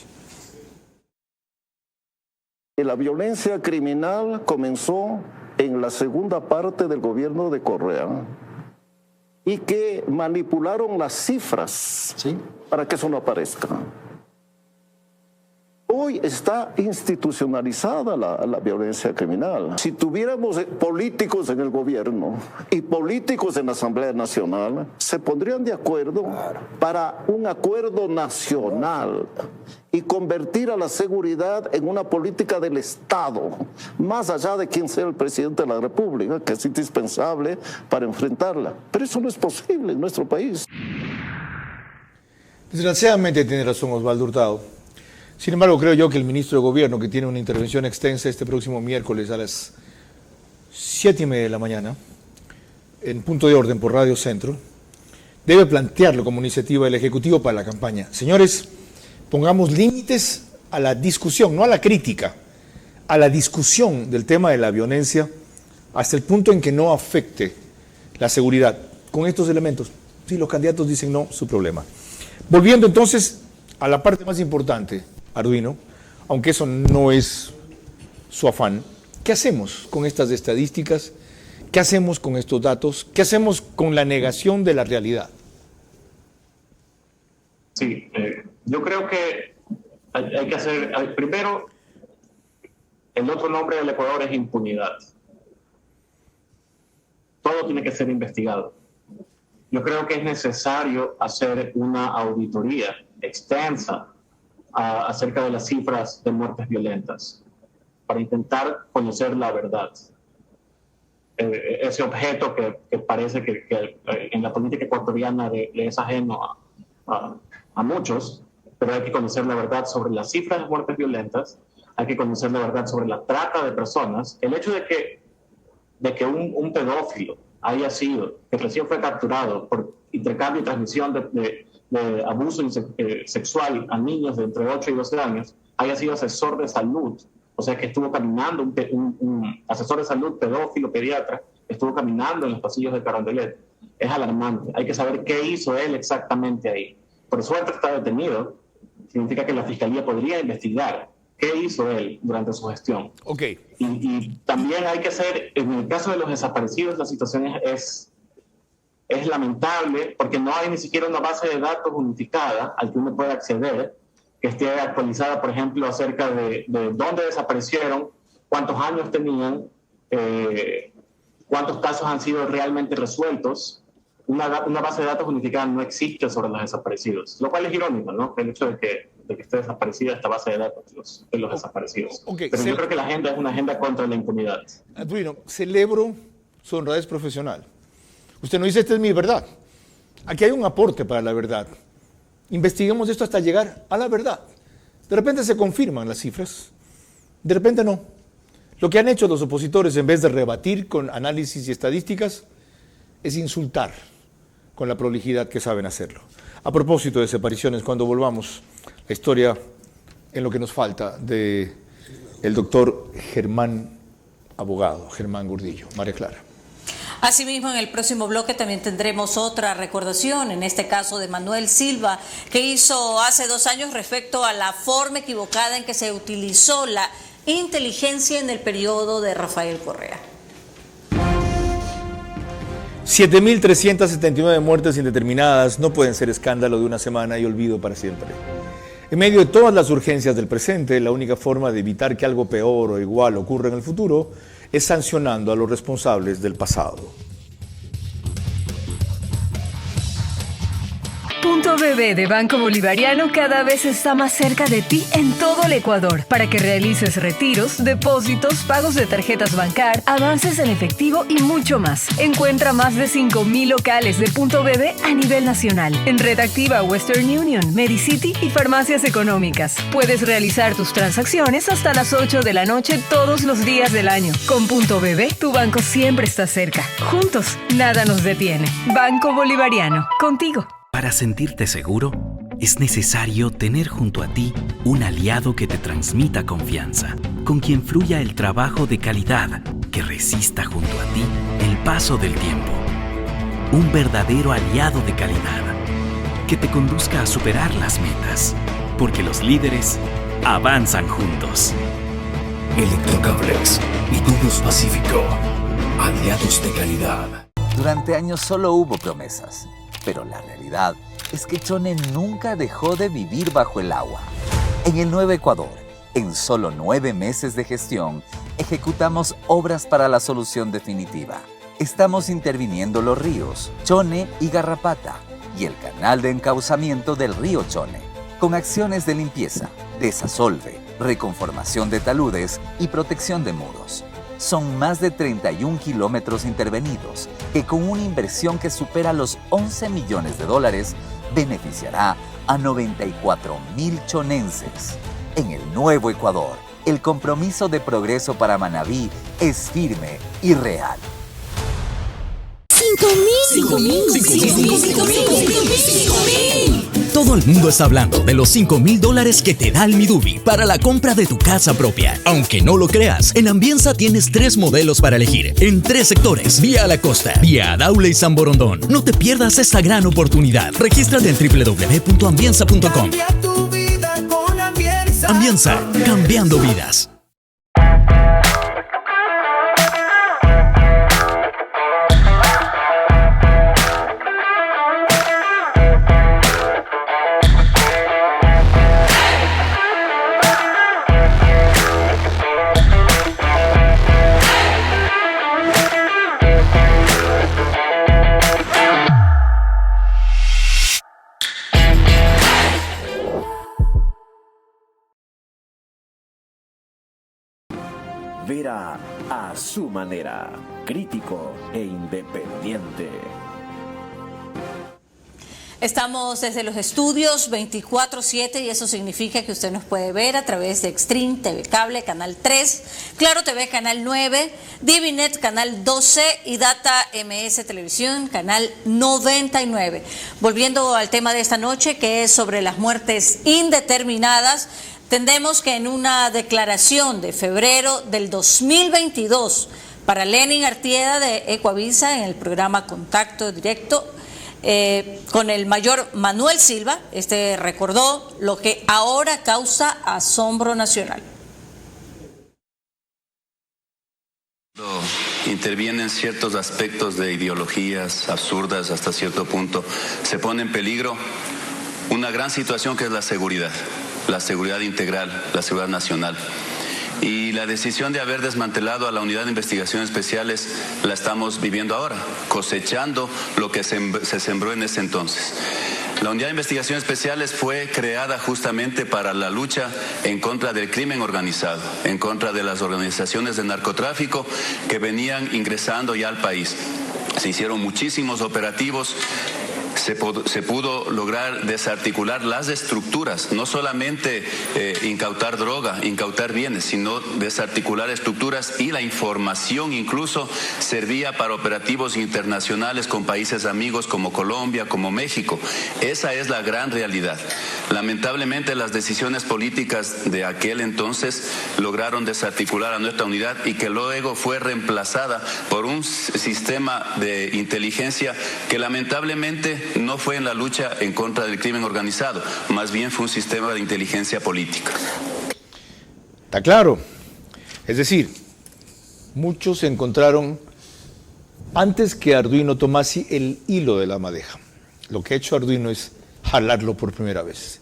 La violencia criminal comenzó en la segunda parte del gobierno de Correa y que manipularon las cifras para que eso no aparezca. Hoy está institucionalizada la violencia criminal. Si tuviéramos políticos en el gobierno y políticos en la Asamblea Nacional, se pondrían de acuerdo para un acuerdo nacional y convertir a la seguridad en una política del Estado, más allá de quién sea el presidente de la República, que es indispensable para enfrentarla. Pero eso no es posible en nuestro país. Desgraciadamente tiene razón Osvaldo Hurtado. Sin embargo, creo yo que el ministro de Gobierno, que tiene una intervención extensa este próximo miércoles a las 7:30 de la mañana, en Punto de Orden por Radio Centro, debe plantearlo como iniciativa del Ejecutivo para la campaña. Señores, pongamos límites a la discusión, no a la crítica, a la discusión del tema de la violencia hasta el punto en que no afecte la seguridad. Con estos elementos, si los candidatos dicen no, su problema. Volviendo entonces a la parte más importante, Arduino, aunque eso no es su afán, ¿qué hacemos con estas estadísticas? ¿Qué hacemos con estos datos? ¿Qué hacemos con la negación de la realidad? Sí, yo creo que hay que hacer, primero, el otro nombre del Ecuador es impunidad. Todo tiene que ser investigado. Yo creo que es necesario hacer una auditoría extensa acerca de las cifras de muertes violentas para intentar conocer la verdad. Ese objeto que parece que en la política ecuatoriana le es ajeno a muchos, pero hay que conocer la verdad sobre las cifras de muertes violentas, hay que conocer la verdad sobre la trata de personas. El hecho de que un pedófilo haya sido, que recién fue capturado por intercambio y transmisión de abuso sexual a niños de entre 8 y 12 años, haya sido asesor de salud, o sea que estuvo caminando, un asesor de salud, pedófilo, pediatra, estuvo caminando en los pasillos de Carondelet, es alarmante. Hay que saber qué hizo él exactamente ahí. Por suerte está detenido, significa que la Fiscalía podría investigar qué hizo él durante su gestión. Okay. Y también hay que hacer, en el caso de los desaparecidos, la situación es lamentable porque no hay ni siquiera una base de datos unificada al que uno pueda acceder, que esté actualizada, por ejemplo, acerca de dónde desaparecieron, cuántos años tenían, cuántos casos han sido realmente resueltos. Una base de datos unificada no existe sobre los desaparecidos, lo cual es irónico, ¿no? El hecho de que esté desaparecida esta base de datos de los desaparecidos. Okay, pero yo creo que la agenda es una agenda contra la impunidad. Arduino, celebro su honradez profesional. Usted no dice, esta es mi verdad. Aquí hay un aporte para la verdad. Investiguemos esto hasta llegar a la verdad. De repente se confirman las cifras, de repente no. Lo que han hecho los opositores, en vez de rebatir con análisis y estadísticas, es insultar con la prolijidad que saben hacerlo. A propósito de desapariciones, cuando volvamos, la historia en lo que nos falta de el doctor Germán, abogado, Germán Gordillo. María Clara. Asimismo, en el próximo bloque también tendremos otra recordación, en este caso de Manuel Silva, que hizo hace 2 años respecto a la forma equivocada en que se utilizó la inteligencia en el periodo de Rafael Correa. 7.379 muertes indeterminadas no pueden ser escándalo de una semana y olvido para siempre. En medio de todas las urgencias del presente, la única forma de evitar que algo peor o igual ocurra en el futuro es sancionando a los responsables del pasado. Punto BB de Banco Bolivariano cada vez está más cerca de ti en todo el Ecuador para que realices retiros, depósitos, pagos de tarjetas Bancar, avances en efectivo y mucho más. Encuentra más de 5,000 locales de Punto BB a nivel nacional en Red Activa, Western Union, Medicity y farmacias económicas. Puedes realizar tus transacciones hasta las 8 de la noche todos los días del año. Con Punto BB, tu banco siempre está cerca. Juntos, nada nos detiene. Banco Bolivariano, contigo. Para sentirte seguro, es necesario tener junto a ti un aliado que te transmita confianza, con quien fluya el trabajo de calidad, que resista junto a ti el paso del tiempo. Un verdadero aliado de calidad, que te conduzca a superar las metas, porque los líderes avanzan juntos. Electrocables y Tubos Pacífico, aliados de calidad. Durante años solo hubo promesas, pero la realidad es que Chone nunca dejó de vivir bajo el agua. En el Nuevo Ecuador, en solo 9 meses de gestión, ejecutamos obras para la solución definitiva. Estamos interviniendo los ríos Chone y Garrapata y el canal de encauzamiento del río Chone, con acciones de limpieza, desasolve, reconformación de taludes y protección de muros. Son más de 31 kilómetros intervenidos que con una inversión que supera los 11 millones de dólares beneficiará a 94,000 chonenses. En el Nuevo Ecuador, el compromiso de progreso para Manabí es firme y real. 5,000. Todo el mundo está hablando de los $5,000 que te da el Midubi para la compra de tu casa propia. Aunque no lo creas, en Ambienza tienes 3 modelos para elegir, en 3 sectores: Vía La Costa, Vía Daule y San Borondón. No te pierdas esta gran oportunidad. Regístrate en www.ambienza.com. Ambienza, cambiando vidas. Vera a su manera, crítico e independiente. Estamos desde los estudios 24/7 y eso significa que usted nos puede ver a través de Extreme TV Cable, Canal 3, Claro TV, Canal 9, Divinet, Canal 12 y Data MS Televisión, Canal 99. Volviendo al tema de esta noche, que es sobre las muertes indeterminadas, entendemos que en una declaración de febrero del 2022 para Lenin Artieda de Ecuavisa en el programa Contacto Directo con el mayor Manuel Silva, recordó lo que ahora causa asombro nacional. Intervienen ciertos aspectos de ideologías absurdas hasta cierto punto, se pone en peligro una gran situación que es la seguridad integral, la seguridad nacional. Y la decisión de haber desmantelado a la Unidad de Investigaciones Especiales la estamos viviendo ahora, cosechando lo que se sembró en ese entonces. La Unidad de Investigaciones Especiales fue creada justamente para la lucha en contra del crimen organizado, en contra de las organizaciones de narcotráfico que venían ingresando ya al país. Se hicieron muchísimos operativos. Se pudo lograr desarticular las estructuras, no solamente incautar droga, incautar bienes, sino desarticular estructuras, y la información incluso servía para operativos internacionales con países amigos como Colombia, como México. Esa es la gran realidad. Lamentablemente las decisiones políticas de aquel entonces lograron desarticular a nuestra unidad y que luego fue reemplazada por un sistema de inteligencia que lamentablemente no fue en la lucha en contra del crimen organizado, más bien fue un sistema de inteligencia política. Está claro. Es decir, muchos encontraron, antes que Arduino Tomasi, el hilo de la madeja. Lo que ha hecho Arduino es jalarlo por primera vez.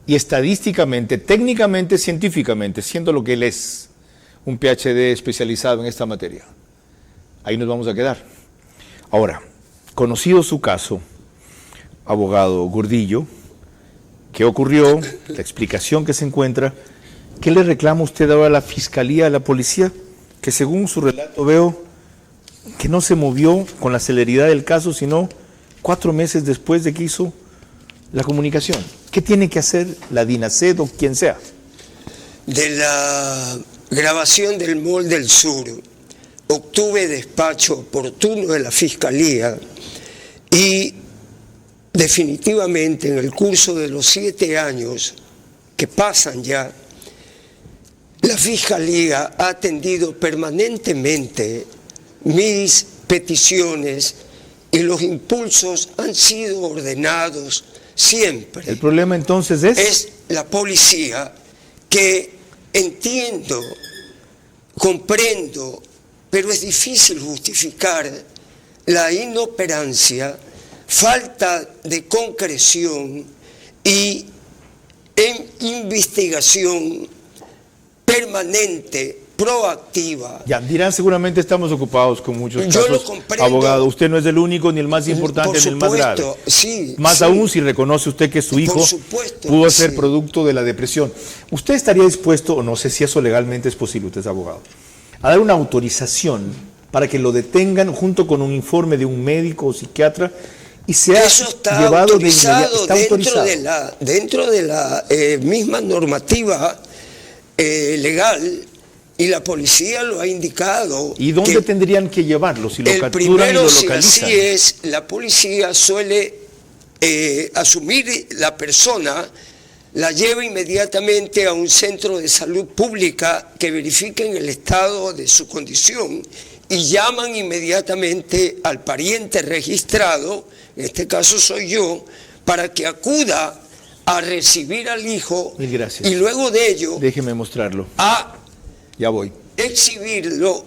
Y estadísticamente, técnicamente, científicamente, siendo lo que él es, un PhD especializado en esta materia. Ahí nos vamos a quedar. Ahora, conocido su caso, abogado Gordillo, ¿qué ocurrió? La explicación que se encuentra, ¿qué le reclama usted ahora a la Fiscalía, a la policía? Que según su relato veo que no se movió con la celeridad del caso, sino 4 meses después de que hizo la comunicación. ¿Qué tiene que hacer la DINASED o quien sea? De la grabación del Mall del Sur, obtuve despacho oportuno de la Fiscalía y definitivamente en el curso de los 7 años que pasan ya, la Fiscalía ha atendido permanentemente mis peticiones y los impulsos han sido ordenados siempre. El problema entonces es la policía, que entiendo, comprendo, pero es difícil justificar la inoperancia, falta de concreción y en investigación permanente, proactiva. Ya, dirán, seguramente estamos ocupados con muchos Yo casos, lo comprendo. abogado. Usted no es el único ni el más importante ni el más grave. Sí, más sí. aún si reconoce usted que su hijo pudo ser sí. producto de la depresión. ¿Usted estaría dispuesto, o no sé si eso legalmente es posible, usted es abogado, a dar una autorización para que lo detengan junto con un informe de un médico o psiquiatra y sea llevado de inmediato? Está autorizado dentro de la misma normativa legal, y la policía lo ha indicado. ¿Y dónde tendrían que llevarlo si lo capturan y lo localizan? Si así es, la policía suele asumir la persona, la lleva inmediatamente a un centro de salud pública que verifiquen el estado de su condición y llaman inmediatamente al pariente registrado, en este caso soy yo, para que acuda a recibir al hijo. Mil gracias. Y luego de ello, déjeme mostrarlo. Ya voy. Exhibirlo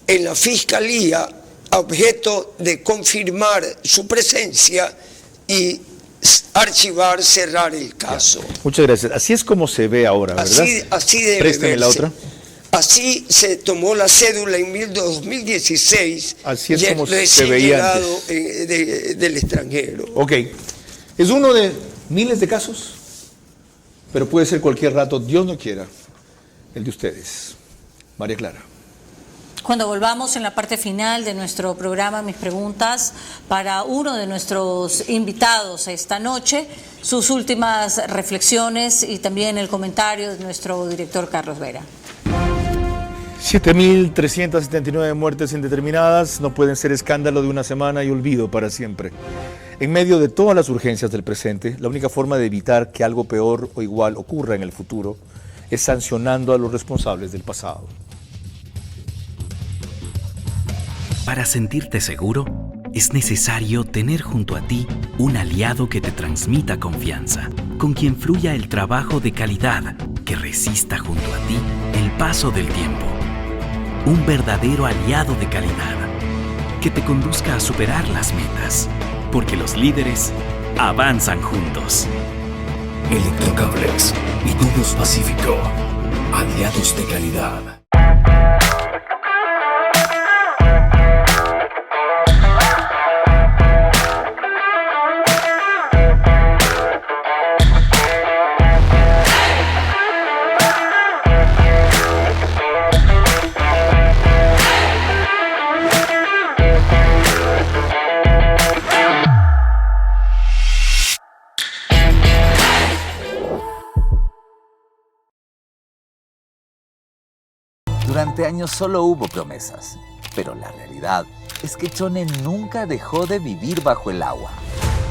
en la Fiscalía a objeto de confirmar su presencia y archivar, cerrar el caso. Ya. Muchas gracias. Así es como se ve ahora, ¿verdad? Así debe Préstame verse. la otra. Así se tomó la cédula en 2016. Así es como se veía antes. Del extranjero. Ok. Es uno de miles de casos, pero puede ser cualquier rato, Dios no quiera, el de ustedes. María Clara. Cuando volvamos en la parte final de nuestro programa, mis preguntas para uno de nuestros invitados esta noche, sus últimas reflexiones y también el comentario de nuestro director Carlos Vera. 7.379 muertes indeterminadas no pueden ser escándalo de una semana y olvido para siempre. En medio de todas las urgencias del presente, la única forma de evitar que algo peor o igual ocurra en el futuro es sancionando a los responsables del pasado. Para sentirte seguro, es necesario tener junto a ti un aliado que te transmita confianza, con quien fluya el trabajo de calidad, que resista junto a ti el paso del tiempo. Un verdadero aliado de calidad, que te conduzca a superar las metas, porque los líderes avanzan juntos. Electrocables y Tubos Pacífico, aliados de calidad. Durante años solo hubo promesas, pero la realidad es que Chone nunca dejó de vivir bajo el agua.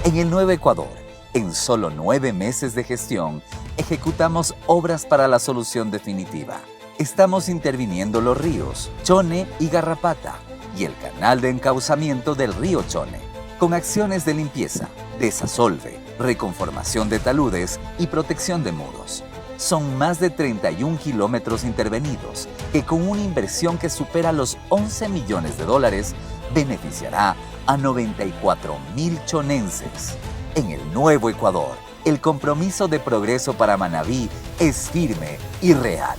En el Nuevo Ecuador, en solo 9 meses de gestión, ejecutamos obras para la solución definitiva. Estamos interviniendo los ríos Chone y Garrapata y el canal de encauzamiento del río Chone, con acciones de limpieza, desasolve, reconformación de taludes y protección de muros. Son más de 31 kilómetros intervenidos que con una inversión que supera los $11 millones beneficiará a 94,000 chonenses. En el Nuevo Ecuador, el compromiso de progreso para Manabí es firme y real.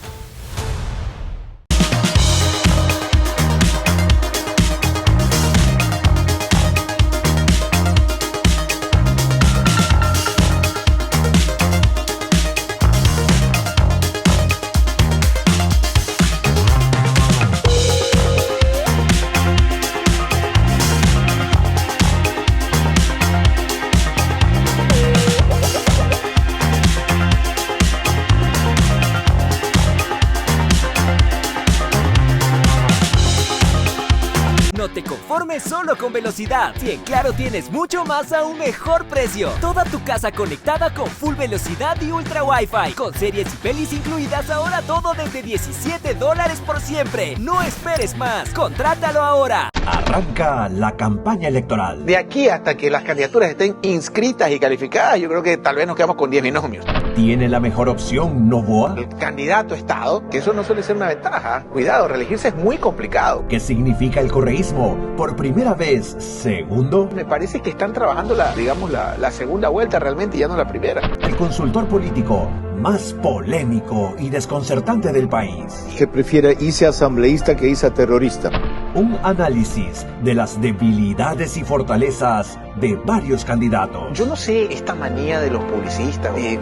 te conformes solo con velocidad. Si en Claro tienes mucho más a un mejor precio. Toda tu casa conectada con full velocidad y ultra Wi-Fi. Con series y pelis incluidas, ahora todo desde $17 por siempre. No esperes más. Contrátalo ahora. Arranca la campaña electoral. De aquí hasta que las candidaturas estén inscritas y calificadas, yo creo que tal vez nos quedamos con 10 binomios. ¿Tiene la mejor opción Novoa? El candidato a Estado, que eso no suele ser una ventaja. Cuidado, reelegirse es muy complicado. ¿Qué significa el correísmo? Por primera vez, segundo. Me parece que están trabajando la segunda vuelta realmente y ya no la primera. El consultor político más polémico y desconcertante del país. Que prefiere irse asambleísta que irse terrorista. Un análisis de las debilidades y fortalezas de varios candidatos. Yo no sé esta manía de los publicistas de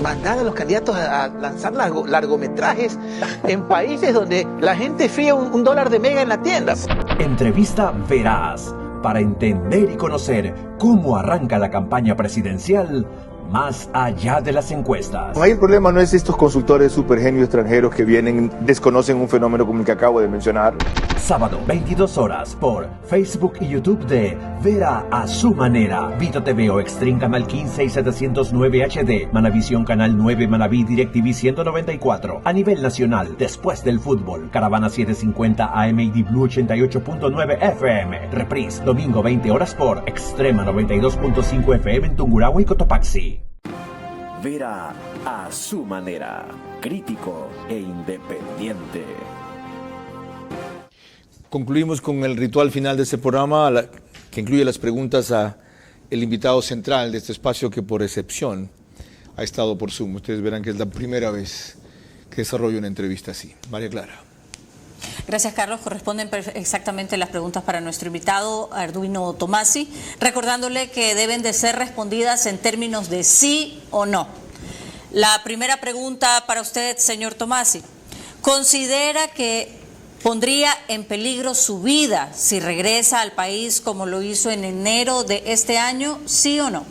mandar a los candidatos a lanzar largometrajes en países donde la gente fía un dólar de mega en la tienda. Entrevista veraz para entender y conocer cómo arranca la campaña presidencial más allá de las encuestas. Ahí el problema no es estos consultores supergenios extranjeros que vienen, desconocen un fenómeno como el que acabo de mencionar. Sábado, 22 horas, por Facebook y YouTube de Vera a su manera. Vito TV o Extreme Canal 15 y 709 HD. Manavisión Canal 9, Manaví DirecTV 194. A nivel nacional, después del fútbol. Caravana 750 AM y Blue 88.9 FM. Reprise, domingo 20 horas por Extrema 92.5 FM en Tungurahua y Cotopaxi. Vera a su manera, crítico e independiente. Concluimos con el ritual final de este programa, que incluye las preguntas a el invitado central de este espacio que por excepción ha estado por Zoom. Ustedes verán que es la primera vez que desarrollo una entrevista así. María Clara. Gracias, Carlos. Corresponden exactamente las preguntas para nuestro invitado, Arduino Tomasi, recordándole que deben de ser respondidas en términos de sí o no. La primera pregunta para usted, señor Tomasi. ¿Considera que pondría en peligro su vida si regresa al país como lo hizo en enero de este año, sí o no?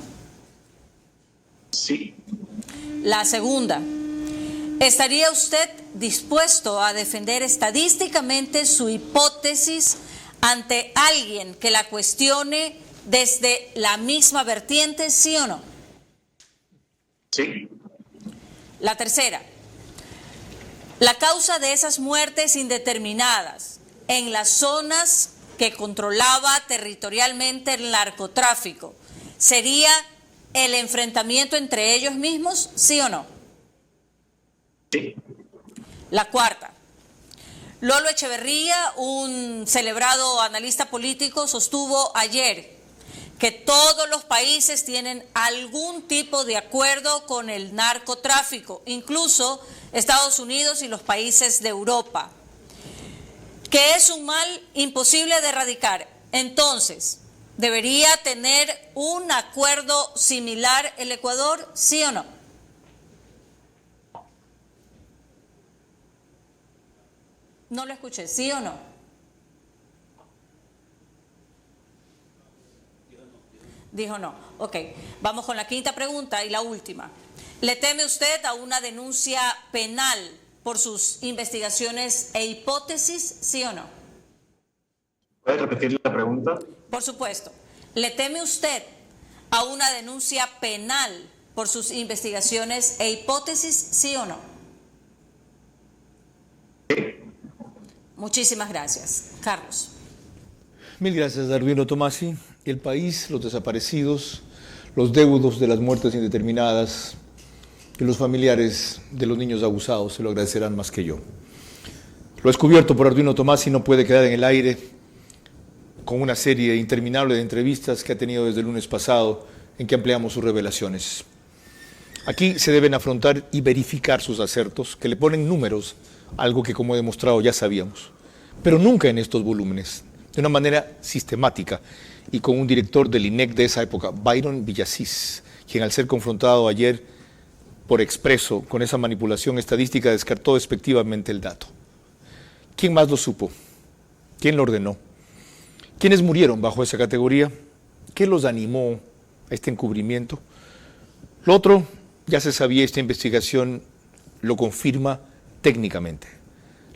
Sí. La segunda. ¿Estaría usted dispuesto a defender estadísticamente su hipótesis ante alguien que la cuestione desde la misma vertiente, sí o no? Sí. La tercera. La causa de esas muertes indeterminadas en las zonas que controlaba territorialmente el narcotráfico, ¿sería el enfrentamiento entre ellos mismos, sí o no? Sí. La cuarta. Lolo Echeverría, un celebrado analista político, sostuvo ayer que todos los países tienen algún tipo de acuerdo con el narcotráfico, incluso Estados Unidos y los países de Europa, que es un mal imposible de erradicar. Entonces, ¿debería tener un acuerdo similar el Ecuador, sí o no? No lo escuché, ¿sí o no? Dijo no. Ok, vamos con la quinta pregunta y la última. ¿Le teme usted a una denuncia penal por sus investigaciones e hipótesis, sí o no? ¿Puede repetir la pregunta? Por supuesto. ¿Le teme usted a una denuncia penal por sus investigaciones e hipótesis, sí o no? Sí. Muchísimas gracias. Carlos. Mil gracias, Arduino Tomasi. El país, los desaparecidos, los deudos de las muertes indeterminadas y los familiares de los niños abusados se lo agradecerán más que yo. Lo descubierto por Arduino Tomasi no puede quedar en el aire con una serie interminable de entrevistas que ha tenido desde el lunes pasado en que ampliamos sus revelaciones. Aquí se deben afrontar y verificar sus acertos, que le ponen números, algo que como he demostrado ya sabíamos, pero nunca en estos volúmenes, de una manera sistemática y con un director del INEC de esa época, Byron Villasís, quien al ser confrontado ayer por expreso con esa manipulación estadística descartó despectivamente el dato. ¿Quién más lo supo? ¿Quién lo ordenó? ¿Quiénes murieron bajo esa categoría? ¿Qué los animó a este encubrimiento? Lo otro, ya se sabía, esta investigación lo confirma técnicamente.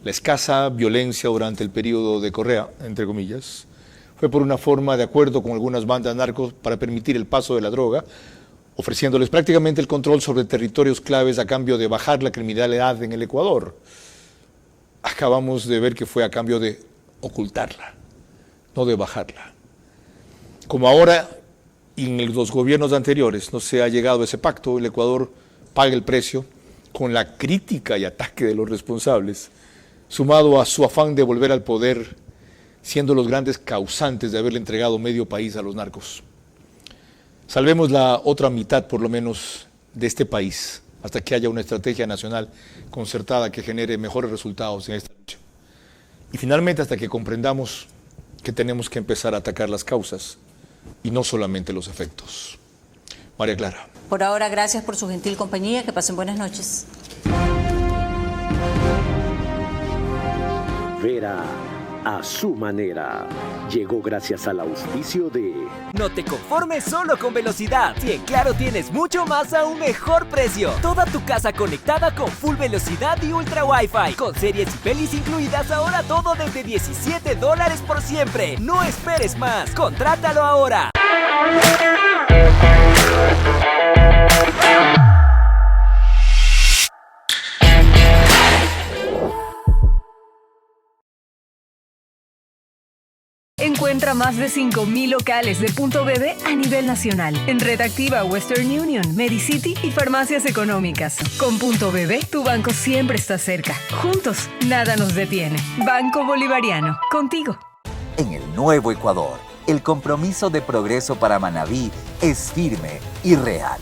La escasa violencia durante el periodo de Correa, entre comillas, fue por una forma de acuerdo con algunas bandas narcos para permitir el paso de la droga, ofreciéndoles prácticamente el control sobre territorios claves a cambio de bajar la criminalidad en el Ecuador. Acabamos de ver que fue a cambio de ocultarla, no de bajarla. Como ahora y en los gobiernos anteriores no se ha llegado a ese pacto, el Ecuador paga el precio con la crítica y ataque de los responsables, sumado a su afán de volver al poder, siendo los grandes causantes de haberle entregado medio país a los narcos. Salvemos la otra mitad, por lo menos, de este país, hasta que haya una estrategia nacional concertada que genere mejores resultados en esta lucha. Y finalmente, hasta que comprendamos que tenemos que empezar a atacar las causas y no solamente los efectos. María Clara. Por ahora, gracias por su gentil compañía. Que pasen buenas noches. Vera a su manera. Llegó gracias al auspicio de... No te conformes solo con velocidad. Si en Claro tienes mucho más a un mejor precio. Toda tu casa conectada con full velocidad y ultra Wi-Fi. Con series y pelis incluidas, ahora todo desde $17 por siempre. No esperes más. Contrátalo ahora. Encuentra más de 5,000 locales de Punto BB a nivel nacional. En Red Activa, Western Union, Medicity y farmacias económicas. Con Punto BB, tu banco siempre está cerca. Juntos, nada nos detiene. Banco Bolivariano, contigo. En el nuevo Ecuador, el compromiso de progreso para Manabí es firme y real.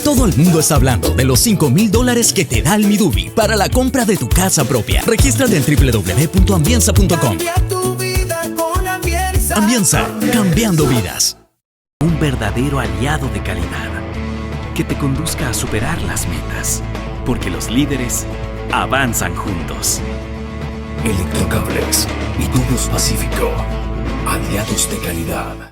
Todo el mundo está hablando de los $5,000 que te da el Midubi para la compra de tu casa propia. Regístrate en www.ambienza.com. Cambia tu vida con Ambienza. Ambienza, cambiando vidas. Un verdadero aliado de calidad que te conduzca a superar las metas, porque los líderes avanzan juntos. Electrocables y Tubos Pacífico, aliados de calidad.